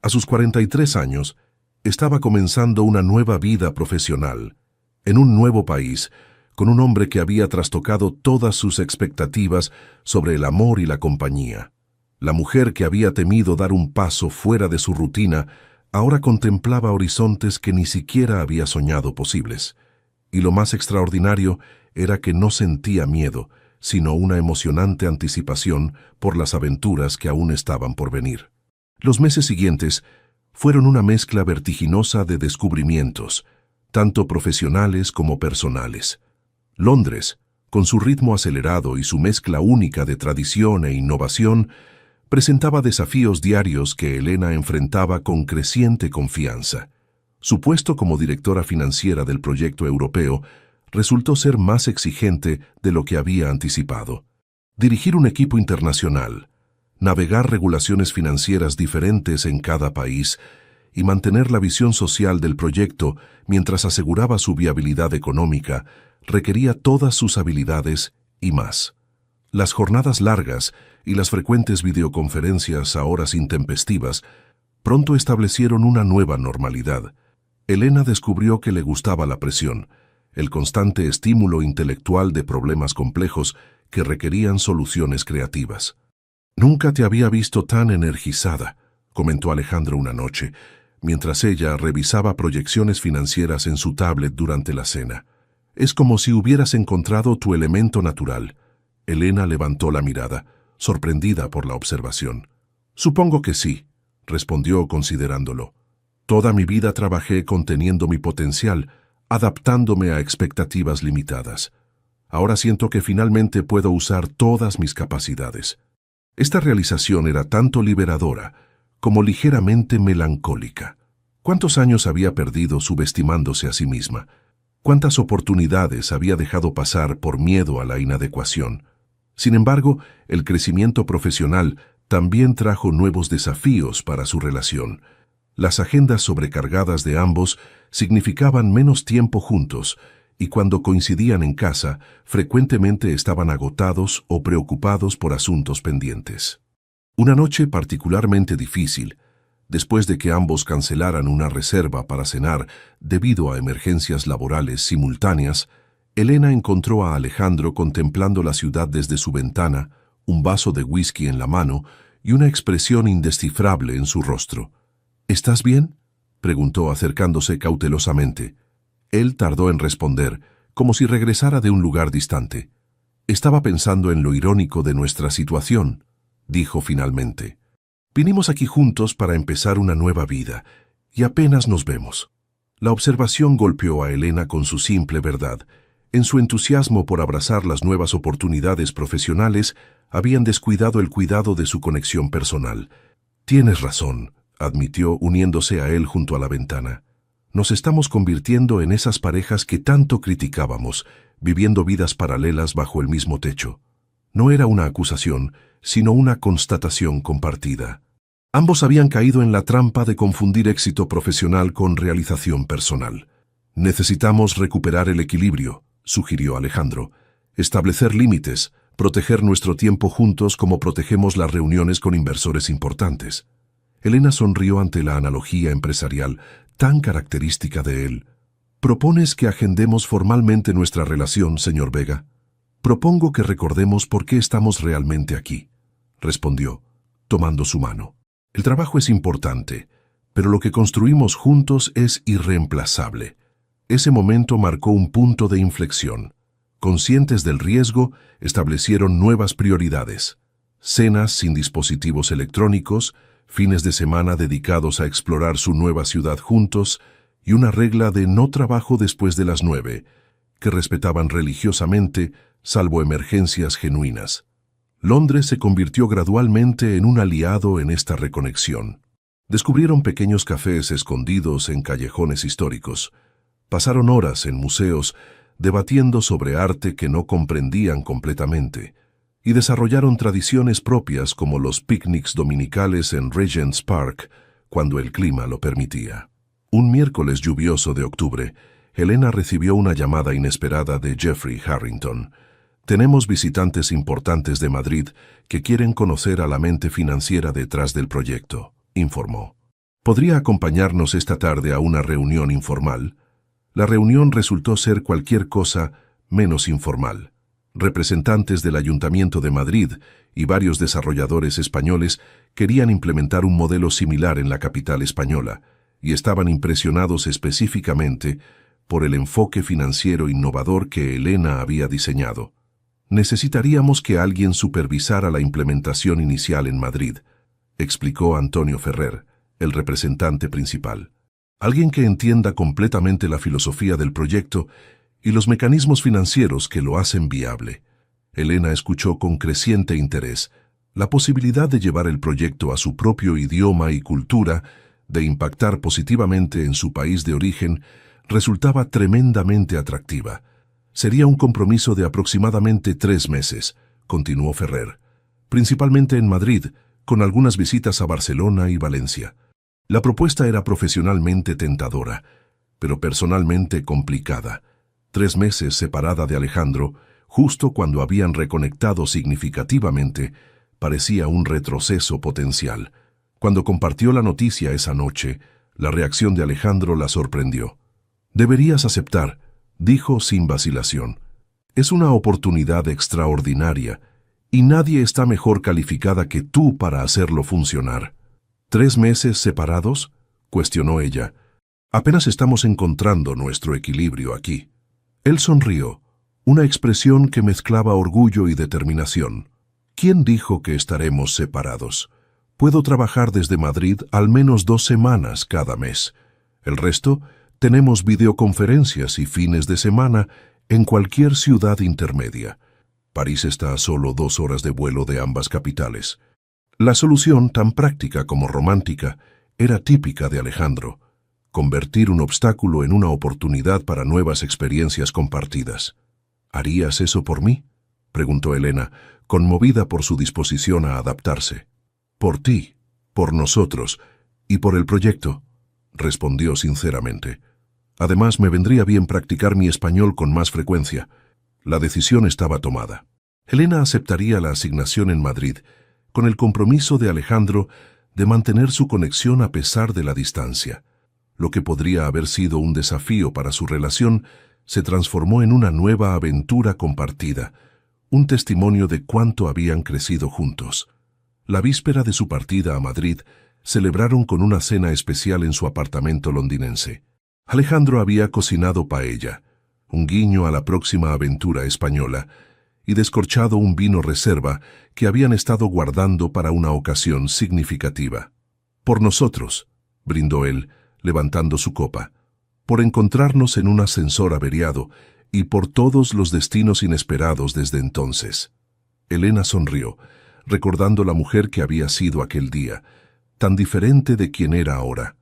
A sus 43 años, estaba comenzando una nueva vida profesional, en un nuevo país, con un hombre que había trastocado todas sus expectativas sobre el amor y la compañía. La mujer que había temido dar un paso fuera de su rutina, ahora contemplaba horizontes que ni siquiera había soñado posibles. Y lo más extraordinario era que no sentía miedo, sino una emocionante anticipación por las aventuras que aún estaban por venir. Los meses siguientes fueron una mezcla vertiginosa de descubrimientos, tanto profesionales como personales. Londres, con su ritmo acelerado y su mezcla única de tradición e innovación, presentaba desafíos diarios que Elena enfrentaba con creciente confianza. Su puesto como directora financiera del proyecto europeo resultó ser más exigente de lo que había anticipado. Dirigir un equipo internacional, navegar regulaciones financieras diferentes en cada país y mantener la visión social del proyecto mientras aseguraba su viabilidad económica requería todas sus habilidades y más. Las jornadas largas y las frecuentes videoconferencias a horas intempestivas pronto establecieron una nueva normalidad. Elena descubrió que le gustaba la presión, el constante estímulo intelectual de problemas complejos que requerían soluciones creativas. «Nunca te había visto tan energizada», comentó Alejandro una noche, mientras ella revisaba proyecciones financieras en su tablet durante la cena. «Es como si hubieras encontrado tu elemento natural». Elena levantó la mirada, sorprendida por la observación. «Supongo que sí», respondió considerándolo. «Toda mi vida trabajé conteniendo mi potencial, adaptándome a expectativas limitadas. Ahora siento que finalmente puedo usar todas mis capacidades». Esta realización era tanto liberadora como ligeramente melancólica. ¿Cuántos años había perdido subestimándose a sí misma? ¿Cuántas oportunidades había dejado pasar por miedo a la inadecuación? Sin embargo, el crecimiento profesional también trajo nuevos desafíos para su relación. Las agendas sobrecargadas de ambos significaban menos tiempo juntos, y cuando coincidían en casa, frecuentemente estaban agotados o preocupados por asuntos pendientes. Una noche particularmente difícil, después de que ambos cancelaran una reserva para cenar debido a emergencias laborales simultáneas, Elena encontró a Alejandro contemplando la ciudad desde su ventana, un vaso de whisky en la mano y una expresión indescifrable en su rostro. «¿Estás bien?», preguntó acercándose cautelosamente. Él tardó en responder, como si regresara de un lugar distante. «Estaba pensando en lo irónico de nuestra situación», dijo finalmente. «Vinimos aquí juntos para empezar una nueva vida, y apenas nos vemos». La observación golpeó a Elena con su simple verdad. En su entusiasmo por abrazar las nuevas oportunidades profesionales, habían descuidado el cuidado de su conexión personal. «Tienes razón», admitió uniéndose a él junto a la ventana. «Nos estamos convirtiendo en esas parejas que tanto criticábamos, viviendo vidas paralelas bajo el mismo techo». No era una acusación, sino una constatación compartida. Ambos habían caído en la trampa de confundir éxito profesional con realización personal. «Necesitamos recuperar el equilibrio», sugirió Alejandro. «Establecer límites, proteger nuestro tiempo juntos como protegemos las reuniones con inversores importantes». Elena sonrió ante la analogía empresarial tan característica de él. «¿Propones que agendemos formalmente nuestra relación, señor Vega?» «Propongo que recordemos por qué estamos realmente aquí», respondió, tomando su mano. «El trabajo es importante, pero lo que construimos juntos es irreemplazable». Ese momento marcó un punto de inflexión. Conscientes del riesgo, establecieron nuevas prioridades. Cenas sin dispositivos electrónicos, fines de semana dedicados a explorar su nueva ciudad juntos y una regla de no trabajo después de las 9, que respetaban religiosamente, salvo emergencias genuinas. Londres se convirtió gradualmente en un aliado en esta reconexión. Descubrieron pequeños cafés escondidos en callejones históricos. Pasaron horas en museos debatiendo sobre arte que no comprendían completamente, y desarrollaron tradiciones propias como los picnics dominicales en Regent's Park, cuando el clima lo permitía. Un miércoles lluvioso de octubre, Elena recibió una llamada inesperada de Jeffrey Harrington. «Tenemos visitantes importantes de Madrid que quieren conocer a la mente financiera detrás del proyecto», informó. «¿Podría acompañarnos esta tarde a una reunión informal?» La reunión resultó ser cualquier cosa menos informal. Representantes del Ayuntamiento de Madrid y varios desarrolladores españoles querían implementar un modelo similar en la capital española y estaban impresionados específicamente por el enfoque financiero innovador que Elena había diseñado. «Necesitaríamos que alguien supervisara la implementación inicial en Madrid», explicó Antonio Ferrer, el representante principal. «Alguien que entienda completamente la filosofía del proyecto y los mecanismos financieros que lo hacen viable». Elena escuchó con creciente interés la posibilidad de llevar el proyecto a su propio idioma y cultura, de impactar positivamente en su país de origen, resultaba tremendamente atractiva. «Sería un compromiso de aproximadamente 3 meses», continuó Ferrer, «principalmente en Madrid, con algunas visitas a Barcelona y Valencia». La propuesta era profesionalmente tentadora, pero personalmente complicada. 3 meses separada de Alejandro, justo cuando habían reconectado significativamente, parecía un retroceso potencial. Cuando compartió la noticia esa noche, la reacción de Alejandro la sorprendió. «Deberías aceptar», dijo sin vacilación. «Es una oportunidad extraordinaria, y nadie está mejor calificada que tú para hacerlo funcionar». «¿3 meses separados?», cuestionó ella. «Apenas estamos encontrando nuestro equilibrio aquí». Él sonrió, una expresión que mezclaba orgullo y determinación. «¿Quién dijo que estaremos separados? Puedo trabajar desde Madrid al menos 2 semanas cada mes. El resto, tenemos videoconferencias y fines de semana en cualquier ciudad intermedia. París está a solo 2 horas de vuelo de ambas capitales». La solución, tan práctica como romántica, era típica de Alejandro: convertir un obstáculo en una oportunidad para nuevas experiencias compartidas. «¿Harías eso por mí?», preguntó Elena, conmovida por su disposición a adaptarse. «Por ti, por nosotros y por el proyecto», respondió sinceramente. «Además, me vendría bien practicar mi español con más frecuencia». La decisión estaba tomada. Elena aceptaría la asignación en Madrid, con el compromiso de Alejandro de mantener su conexión a pesar de la distancia. Lo que podría haber sido un desafío para su relación se transformó en una nueva aventura compartida, un testimonio de cuánto habían crecido juntos. La víspera de su partida a Madrid, celebraron con una cena especial en su apartamento londinense. Alejandro había cocinado paella, un guiño a la próxima aventura española, y descorchado un vino reserva que habían estado guardando para una ocasión significativa. «Por nosotros», brindó él, levantando su copa, «por encontrarnos en un ascensor averiado y por todos los destinos inesperados desde entonces». Elena sonrió, recordando la mujer que había sido aquel día, tan diferente de quien era ahora.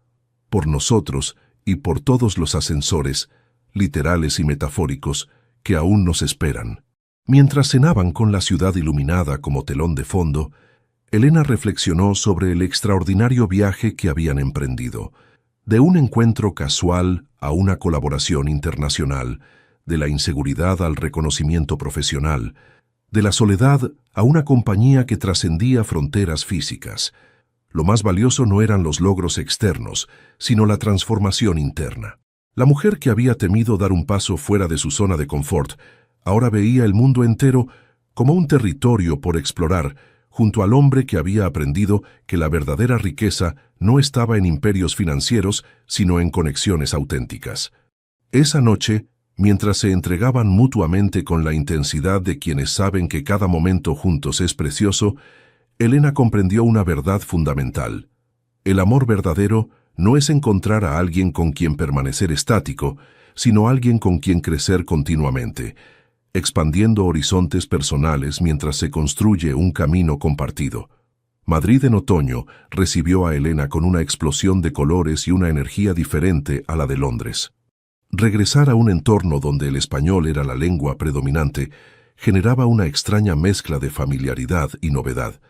«Por nosotros y por todos los ascensores, literales y metafóricos, que aún nos esperan». Mientras cenaban con la ciudad iluminada como telón de fondo, Elena reflexionó sobre el extraordinario viaje que habían emprendido. De un encuentro casual a una colaboración internacional, de la inseguridad al reconocimiento profesional, de la soledad a una compañía que trascendía fronteras físicas. Lo más valioso no eran los logros externos, sino la transformación interna. La mujer que había temido dar un paso fuera de su zona de confort ahora veía el mundo entero como un territorio por explorar, junto al hombre que había aprendido que la verdadera riqueza no estaba en imperios financieros, sino en conexiones auténticas. Esa noche, mientras se entregaban mutuamente con la intensidad de quienes saben que cada momento juntos es precioso, Elena comprendió una verdad fundamental. El amor verdadero no es encontrar a alguien con quien permanecer estático, sino alguien con quien crecer continuamente, expandiendo horizontes personales mientras se construye un camino compartido. Madrid en otoño recibió a Elena con una explosión de colores y una energía diferente a la de Londres. Regresar a un entorno donde el español era la lengua predominante generaba una extraña mezcla de familiaridad y novedad.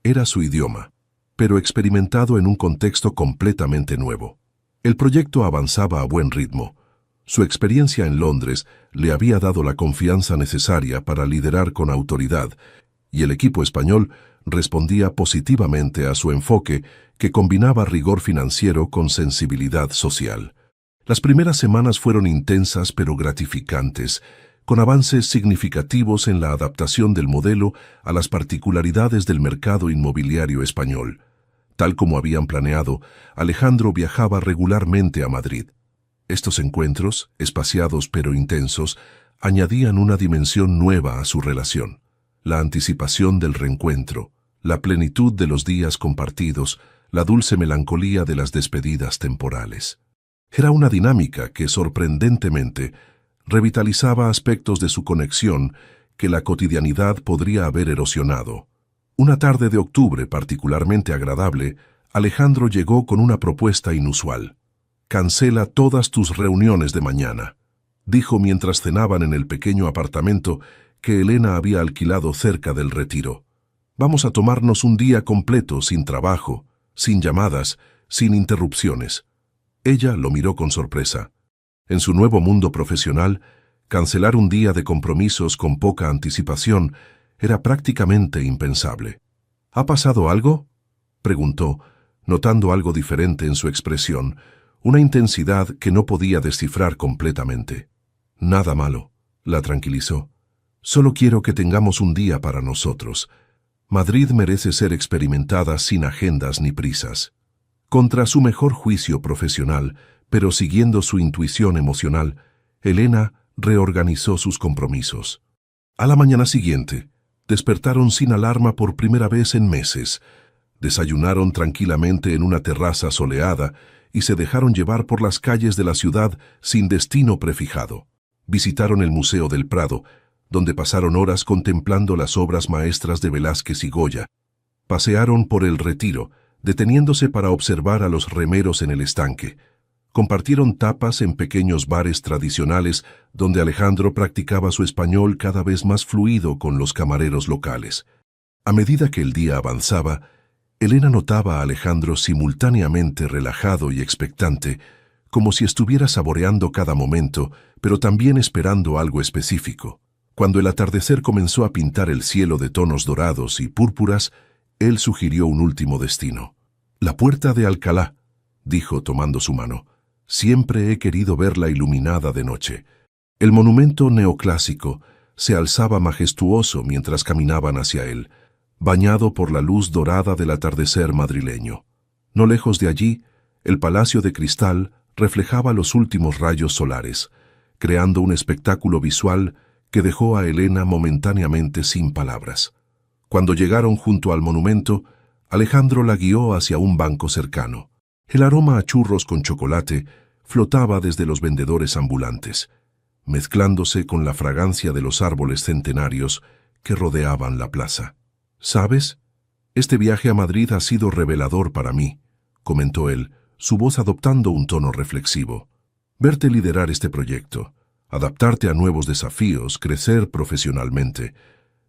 Era su idioma, pero experimentado en un contexto completamente nuevo. El proyecto avanzaba a buen ritmo. Su experiencia en Londres le había dado la confianza necesaria para liderar con autoridad, y el equipo español respondía positivamente a su enfoque que combinaba rigor financiero con sensibilidad social. Las primeras semanas fueron intensas pero gratificantes, con avances significativos en la adaptación del modelo a las particularidades del mercado inmobiliario español. Tal como habían planeado, Alejandro viajaba regularmente a Madrid. Estos encuentros, espaciados pero intensos, añadían una dimensión nueva a su relación. La anticipación del reencuentro, la plenitud de los días compartidos, la dulce melancolía de las despedidas temporales. Era una dinámica que, sorprendentemente, revitalizaba aspectos de su conexión que la cotidianidad podría haber erosionado. Una tarde de octubre particularmente agradable, Alejandro llegó con una propuesta inusual. «Cancela todas tus reuniones de mañana», dijo mientras cenaban en el pequeño apartamento que Elena había alquilado cerca del Retiro. «Vamos a tomarnos un día completo sin trabajo, sin llamadas, sin interrupciones». Ella lo miró con sorpresa. En su nuevo mundo profesional, cancelar un día de compromisos con poca anticipación era prácticamente impensable. «¿Ha pasado algo?», preguntó, notando algo diferente en su expresión, una intensidad que no podía descifrar completamente. «Nada malo», la tranquilizó. «Solo quiero que tengamos un día para nosotros. Madrid merece ser experimentada sin agendas ni prisas». Contra su mejor juicio profesional, pero siguiendo su intuición emocional, Elena reorganizó sus compromisos. A la mañana siguiente, despertaron sin alarma por primera vez en meses. Desayunaron tranquilamente en una terraza soleada y se dejaron llevar por las calles de la ciudad sin destino prefijado. Visitaron el Museo del Prado, donde pasaron horas contemplando las obras maestras de Velázquez y Goya. Pasearon por el Retiro, deteniéndose para observar a los remeros en el estanque. Compartieron tapas en pequeños bares tradicionales donde Alejandro practicaba su español cada vez más fluido con los camareros locales. A medida que el día avanzaba, Elena notaba a Alejandro simultáneamente relajado y expectante, como si estuviera saboreando cada momento, pero también esperando algo específico. Cuando el atardecer comenzó a pintar el cielo de tonos dorados y púrpuras, él sugirió un último destino. «La Puerta de Alcalá», dijo tomando su mano. «Siempre he querido verla iluminada de noche». El monumento neoclásico se alzaba majestuoso mientras caminaban hacia él, bañado por la luz dorada del atardecer madrileño. No lejos de allí, el Palacio de Cristal reflejaba los últimos rayos solares, creando un espectáculo visual que dejó a Elena momentáneamente sin palabras. Cuando llegaron junto al monumento, Alejandro la guió hacia un banco cercano. El aroma a churros con chocolate flotaba desde los vendedores ambulantes, mezclándose con la fragancia de los árboles centenarios que rodeaban la plaza. «¿Sabes? Este viaje a Madrid ha sido revelador para mí», comentó él, su voz adoptando un tono reflexivo. «Verte liderar este proyecto, adaptarte a nuevos desafíos, crecer profesionalmente,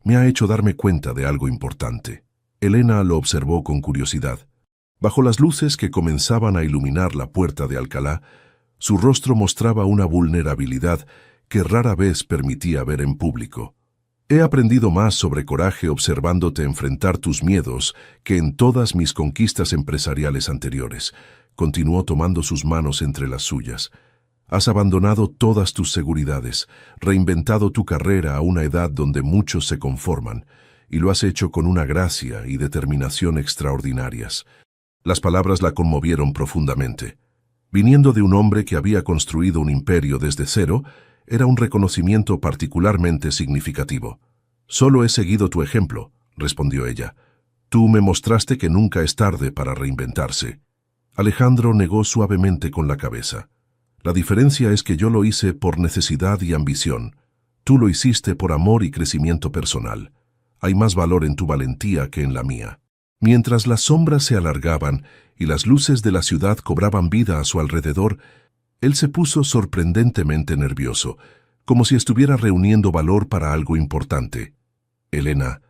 me ha hecho darme cuenta de algo importante». Elena lo observó con curiosidad. Bajo las luces que comenzaban a iluminar la Puerta de Alcalá, su rostro mostraba una vulnerabilidad que rara vez permitía ver en público. «He aprendido más sobre coraje observándote enfrentar tus miedos que en todas mis conquistas empresariales anteriores», continuó tomando sus manos entre las suyas. «Has abandonado todas tus seguridades, reinventado tu carrera a una edad donde muchos se conforman, y lo has hecho con una gracia y determinación extraordinarias». Las palabras la conmovieron profundamente. Viniendo de un hombre que había construido un imperio desde cero, era un reconocimiento particularmente significativo. «Solo he seguido tu ejemplo», respondió ella. «Tú me mostraste que nunca es tarde para reinventarse». Alejandro negó suavemente con la cabeza. «La diferencia es que yo lo hice por necesidad y ambición. Tú lo hiciste por amor y crecimiento personal. Hay más valor en tu valentía que en la mía». Mientras las sombras se alargaban y las luces de la ciudad cobraban vida a su alrededor, él se puso sorprendentemente nervioso, como si estuviera reuniendo valor para algo importante. Elena,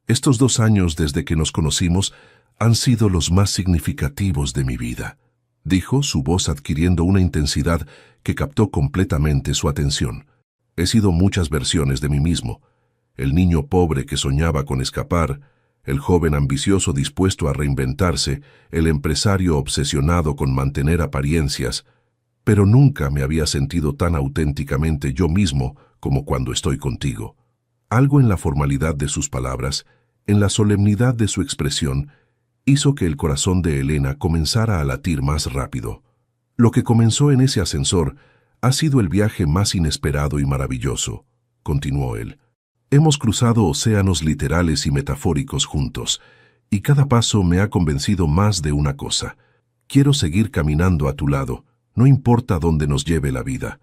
estos 2 años desde que nos conocimos han sido los más significativos de mi vida, dijo, su voz adquiriendo una intensidad que captó completamente su atención. He sido muchas versiones de mí mismo. El niño pobre que soñaba con escapar, el joven ambicioso dispuesto a reinventarse, el empresario obsesionado con mantener apariencias, pero nunca me había sentido tan auténticamente yo mismo como cuando estoy contigo. Algo en la formalidad de sus palabras, en la solemnidad de su expresión, hizo que el corazón de Elena comenzara a latir más rápido. Lo que comenzó en ese ascensor ha sido el viaje más inesperado y maravilloso, continuó él. Hemos cruzado océanos literales y metafóricos juntos, y cada paso me ha convencido más de una cosa. Quiero seguir caminando a tu lado, no importa dónde nos lleve la vida.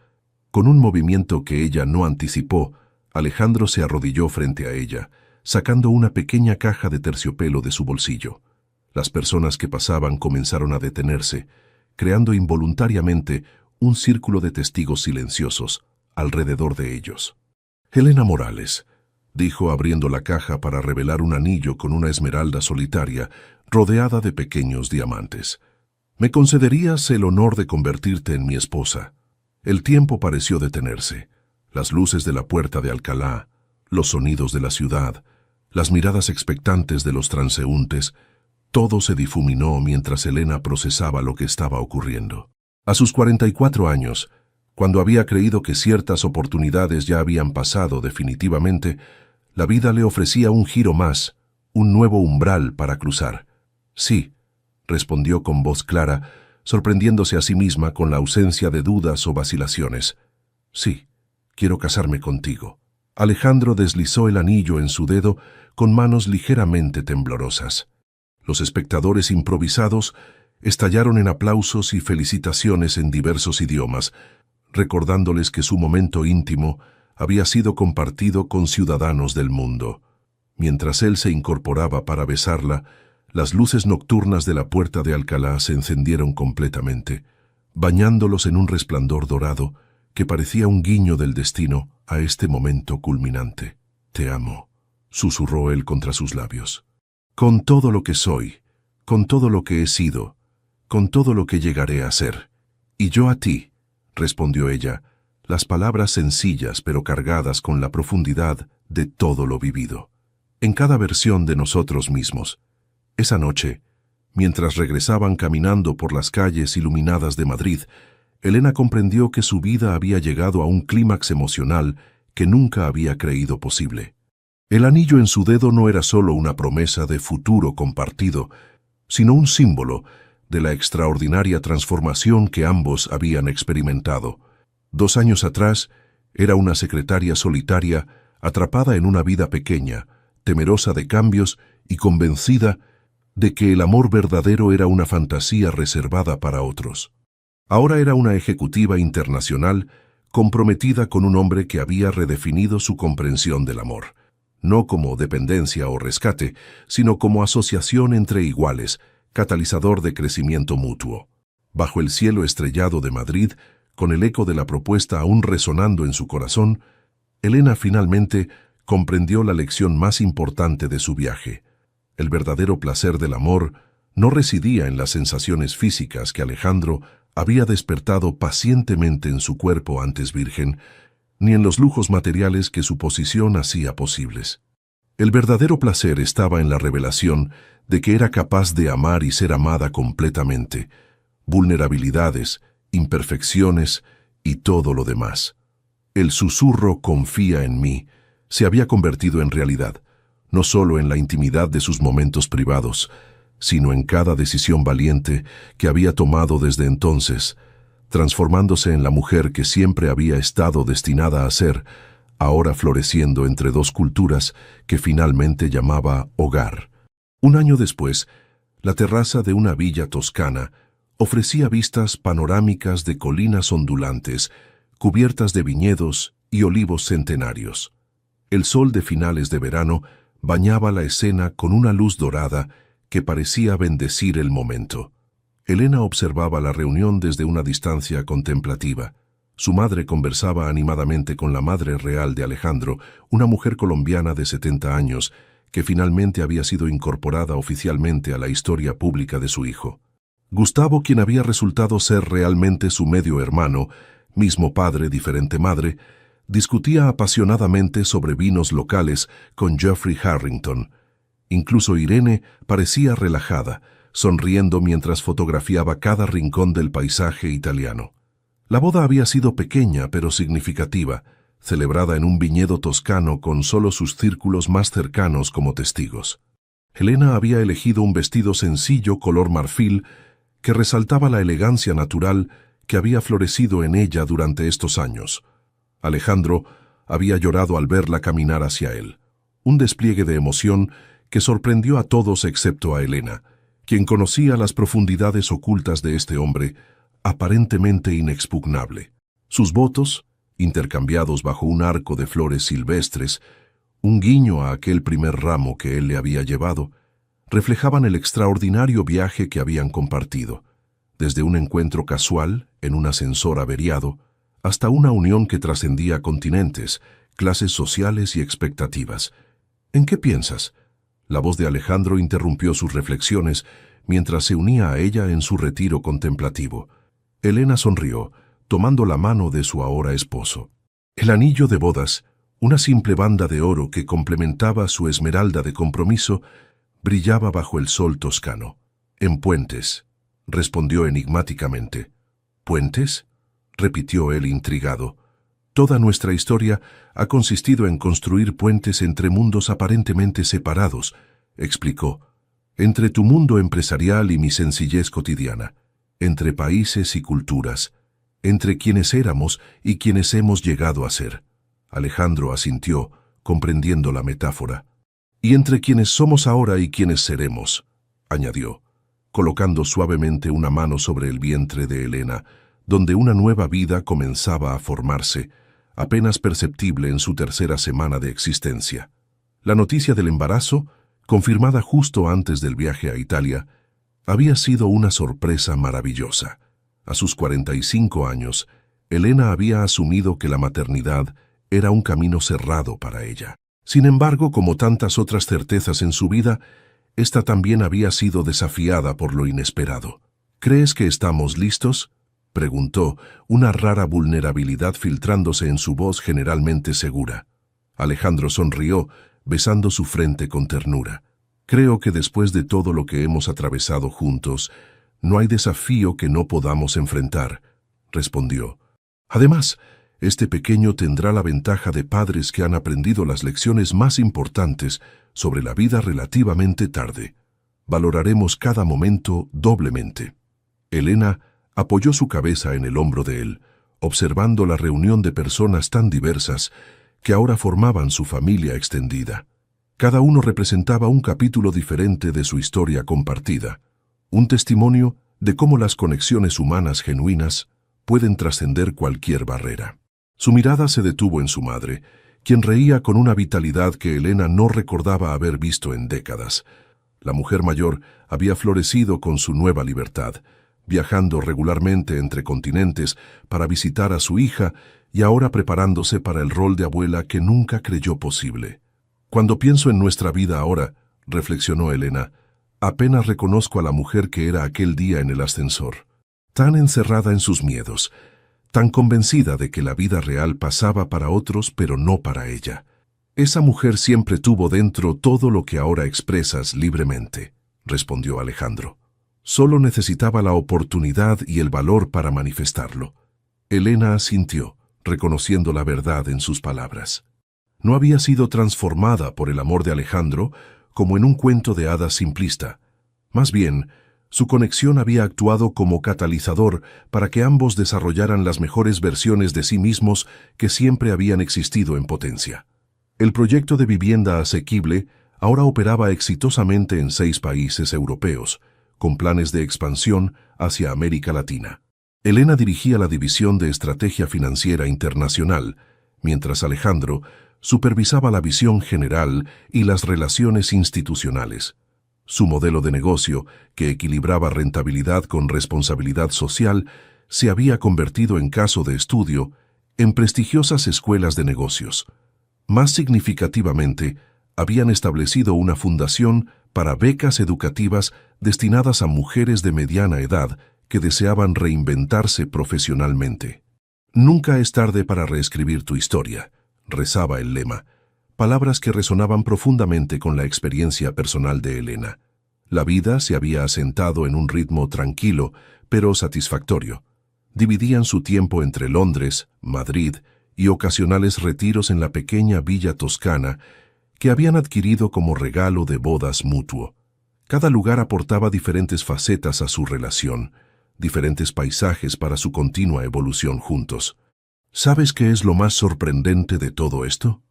Con un movimiento que ella no anticipó, Alejandro se arrodilló frente a ella, sacando una pequeña caja de terciopelo de su bolsillo. Las personas que pasaban comenzaron a detenerse, creando involuntariamente un círculo de testigos silenciosos alrededor de ellos. Elena Morales, dijo abriendo la caja para revelar un anillo con una esmeralda solitaria rodeada de pequeños diamantes. ¿Me concederías el honor de convertirte en mi esposa? El tiempo pareció detenerse. Las luces de la puerta de Alcalá, los sonidos de la ciudad, las miradas expectantes de los transeúntes, todo se difuminó mientras Elena procesaba lo que estaba ocurriendo. A sus 44 años, cuando había creído que ciertas oportunidades ya habían pasado definitivamente, la vida le ofrecía un giro más, un nuevo umbral para cruzar. Sí, respondió con voz clara, sorprendiéndose a sí misma con la ausencia de dudas o vacilaciones. Sí, quiero casarme contigo. Alejandro deslizó el anillo en su dedo con manos ligeramente temblorosas. Los espectadores improvisados estallaron en aplausos y felicitaciones en diversos idiomas, recordándoles que su momento íntimo había sido compartido con ciudadanos del mundo. Mientras él se incorporaba para besarla, las luces nocturnas de la puerta de Alcalá se encendieron completamente, bañándolos en un resplandor dorado que parecía un guiño del destino a este momento culminante. «Te amo», susurró él contra sus labios. «Con todo lo que soy, con todo lo que he sido, con todo lo que llegaré a ser. Y yo a ti», respondió ella, las palabras sencillas pero cargadas con la profundidad de todo lo vivido. En cada versión de nosotros mismos. Esa noche, mientras regresaban caminando por las calles iluminadas de Madrid, Elena comprendió que su vida había llegado a un clímax emocional que nunca había creído posible. El anillo en su dedo no era solo una promesa de futuro compartido, sino un símbolo de la extraordinaria transformación que ambos habían experimentado. 2 años atrás, era una secretaria solitaria, atrapada en una vida pequeña, temerosa de cambios y convencida de que el amor verdadero era una fantasía reservada para otros. Ahora era una ejecutiva internacional comprometida con un hombre que había redefinido su comprensión del amor, no como dependencia o rescate, sino como asociación entre iguales, catalizador de crecimiento mutuo. Bajo el cielo estrellado de Madrid, con el eco de la propuesta aún resonando en su corazón, Elena finalmente comprendió la lección más importante de su viaje. El verdadero placer del amor no residía en las sensaciones físicas que Alejandro había despertado pacientemente en su cuerpo antes virgen, ni en los lujos materiales que su posición hacía posibles. El verdadero placer estaba en la revelación de que era capaz de amar y ser amada completamente, vulnerabilidades, imperfecciones y todo lo demás. El susurro «confía en mí» se había convertido en realidad, no solo en la intimidad de sus momentos privados, sino en cada decisión valiente que había tomado desde entonces, transformándose en la mujer que siempre había estado destinada a ser, ahora floreciendo entre 2 culturas que finalmente llamaba hogar. 1 año después, la terraza de una villa toscana ofrecía vistas panorámicas de colinas ondulantes, cubiertas de viñedos y olivos centenarios. El sol de finales de verano bañaba la escena con una luz dorada que parecía bendecir el momento. Elena observaba la reunión desde una distancia contemplativa. Su madre conversaba animadamente con la madre real de Alejandro, una mujer colombiana de 70 años, que finalmente había sido incorporada oficialmente a la historia pública de su hijo. Gustavo, quien había resultado ser realmente su medio hermano, mismo padre, diferente madre, discutía apasionadamente sobre vinos locales con Geoffrey Harrington. Incluso Irene parecía relajada, sonriendo mientras fotografiaba cada rincón del paisaje italiano. La boda había sido pequeña pero significativa, celebrada en un viñedo toscano con solo sus círculos más cercanos como testigos. Elena había elegido un vestido sencillo color marfil que resaltaba la elegancia natural que había florecido en ella durante estos años. Alejandro había llorado al verla caminar hacia él, un despliegue de emoción que sorprendió a todos excepto a Elena, quien conocía las profundidades ocultas de este hombre, aparentemente inexpugnable. Sus votos, intercambiados bajo un arco de flores silvestres, un guiño a aquel primer ramo que él le había llevado, reflejaban el extraordinario viaje que habían compartido, desde un encuentro casual en un ascensor averiado hasta una unión que trascendía continentes, clases sociales y expectativas. ¿En qué piensas? La voz de Alejandro interrumpió sus reflexiones mientras se unía a ella en su retiro contemplativo. Elena sonrió, tomando la mano de su ahora esposo. El anillo de bodas, una simple banda de oro que complementaba su esmeralda de compromiso, brillaba bajo el sol toscano. «En Puentes», respondió enigmáticamente. «¿Puentes?», repitió él intrigado. «Toda nuestra historia ha consistido en construir puentes entre mundos aparentemente separados», explicó. «Entre tu mundo empresarial y mi sencillez cotidiana, entre países y culturas, entre quienes éramos y quienes hemos llegado a ser». Alejandro asintió, comprendiendo la metáfora. «Y entre quienes somos ahora y quienes seremos», añadió, colocando suavemente una mano sobre el vientre de Elena, donde una nueva vida comenzaba a formarse, apenas perceptible en su tercera semana de existencia. La noticia del embarazo, confirmada justo antes del viaje a Italia, había sido una sorpresa maravillosa. A sus 45 años, Elena había asumido que la maternidad era un camino cerrado para ella. Sin embargo, como tantas otras certezas en su vida, esta también había sido desafiada por lo inesperado. «¿Crees que estamos listos?», preguntó, una rara vulnerabilidad filtrándose en su voz generalmente segura. Alejandro sonrió, besando su frente con ternura. «Creo que después de todo lo que hemos atravesado juntos, no hay desafío que no podamos enfrentar», respondió. «Además, este pequeño tendrá la ventaja de padres que han aprendido las lecciones más importantes sobre la vida relativamente tarde. Valoraremos cada momento doblemente». Elena apoyó su cabeza en el hombro de él, observando la reunión de personas tan diversas que ahora formaban su familia extendida. Cada uno representaba un capítulo diferente de su historia compartida, un testimonio de cómo las conexiones humanas genuinas pueden trascender cualquier barrera. Su mirada se detuvo en su madre, quien reía con una vitalidad que Elena no recordaba haber visto en décadas. La mujer mayor había florecido con su nueva libertad, viajando regularmente entre continentes para visitar a su hija y ahora preparándose para el rol de abuela que nunca creyó posible. «Cuando pienso en nuestra vida ahora», reflexionó Elena, «apenas reconozco a la mujer que era aquel día en el ascensor, tan encerrada en sus miedos, tan convencida de que la vida real pasaba para otros pero no para ella. Esa mujer siempre tuvo dentro todo lo que ahora expresas libremente», respondió Alejandro. «Solo necesitaba la oportunidad y el valor para manifestarlo». Elena asintió, reconociendo la verdad en sus palabras. No había sido transformada por el amor de Alejandro como en un cuento de hadas simplista. Más bien, su conexión había actuado como catalizador para que ambos desarrollaran las mejores versiones de sí mismos que siempre habían existido en potencia. El proyecto de vivienda asequible ahora operaba exitosamente en 6 países europeos, con planes de expansión hacia América Latina. Elena dirigía la División de Estrategia Financiera Internacional, mientras Alejandro supervisaba la visión general y las relaciones institucionales. Su modelo de negocio, que equilibraba rentabilidad con responsabilidad social, se había convertido en caso de estudio en prestigiosas escuelas de negocios. Más significativamente, habían establecido una fundación para becas educativas destinadas a mujeres de mediana edad que deseaban reinventarse profesionalmente. Nunca es tarde para reescribir tu historia, rezaba el lema, palabras que resonaban profundamente con la experiencia personal de Elena. La vida se había asentado en un ritmo tranquilo, pero satisfactorio. Dividían su tiempo entre Londres, Madrid y ocasionales retiros en la pequeña villa toscana que habían adquirido como regalo de bodas mutuo. Cada lugar aportaba diferentes facetas a su relación, diferentes paisajes para su continua evolución juntos. ¿Sabes qué es lo más sorprendente de todo esto?,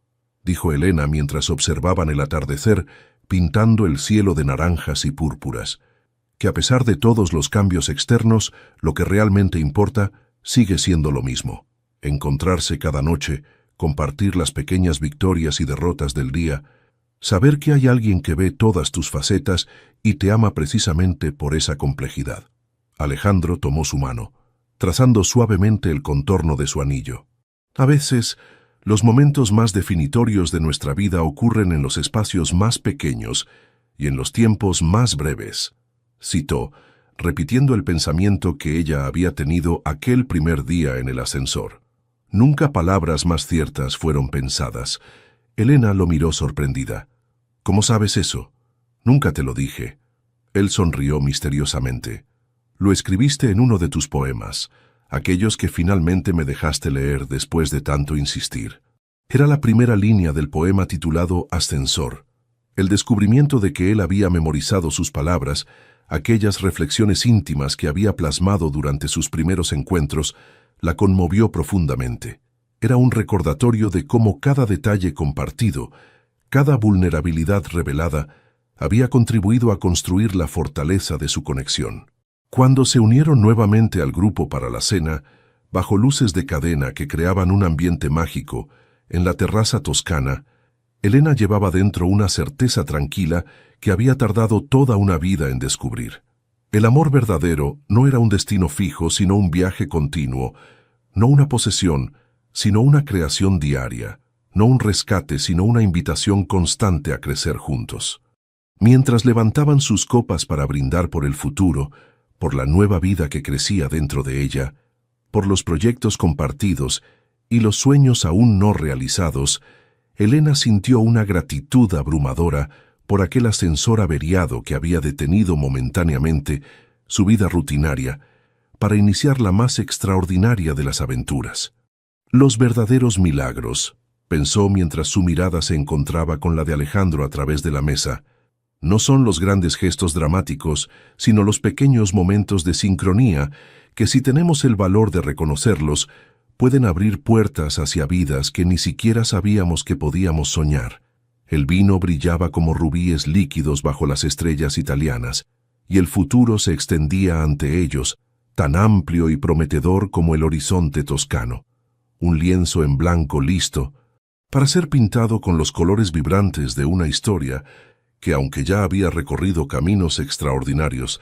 dijo Elena mientras observaban el atardecer pintando el cielo de naranjas y púrpuras. Que a pesar de todos los cambios externos, lo que realmente importa sigue siendo lo mismo. Encontrarse cada noche, compartir las pequeñas victorias y derrotas del día, saber que hay alguien que ve todas tus facetas y te ama precisamente por esa complejidad. Alejandro tomó su mano, trazando suavemente el contorno de su anillo. A veces, los momentos más definitorios de nuestra vida ocurren en los espacios más pequeños y en los tiempos más breves, citó, repitiendo el pensamiento que ella había tenido aquel primer día en el ascensor. Nunca palabras más ciertas fueron pensadas. Elena lo miró sorprendida. ¿Cómo sabes eso? Nunca te lo dije. Él sonrió misteriosamente. Lo escribiste en uno de tus poemas, aquellos que finalmente me dejaste leer después de tanto insistir. Era la primera línea del poema titulado Ascensor. El descubrimiento de que él había memorizado sus palabras, aquellas reflexiones íntimas que había plasmado durante sus primeros encuentros, la conmovió profundamente. Era un recordatorio de cómo cada detalle compartido, cada vulnerabilidad revelada, había contribuido a construir la fortaleza de su conexión. Cuando se unieron nuevamente al grupo para la cena, bajo luces de cadena que creaban un ambiente mágico, en la terraza toscana, Elena llevaba dentro una certeza tranquila que había tardado toda una vida en descubrir. El amor verdadero no era un destino fijo, sino un viaje continuo, no una posesión, sino una creación diaria, no un rescate, sino una invitación constante a crecer juntos. Mientras levantaban sus copas para brindar por el futuro, por la nueva vida que crecía dentro de ella, por los proyectos compartidos y los sueños aún no realizados, Elena sintió una gratitud abrumadora por aquel ascensor averiado que había detenido momentáneamente su vida rutinaria para iniciar la más extraordinaria de las aventuras. Los verdaderos milagros, pensó mientras su mirada se encontraba con la de Alejandro a través de la mesa, no son los grandes gestos dramáticos, sino los pequeños momentos de sincronía que, si tenemos el valor de reconocerlos, pueden abrir puertas hacia vidas que ni siquiera sabíamos que podíamos soñar. El vino brillaba como rubíes líquidos bajo las estrellas italianas, y el futuro se extendía ante ellos, tan amplio y prometedor como el horizonte toscano. Un lienzo en blanco listo para ser pintado con los colores vibrantes de una historia que, aunque ya había recorrido caminos extraordinarios,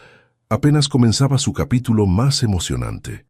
apenas comenzaba su capítulo más emocionante.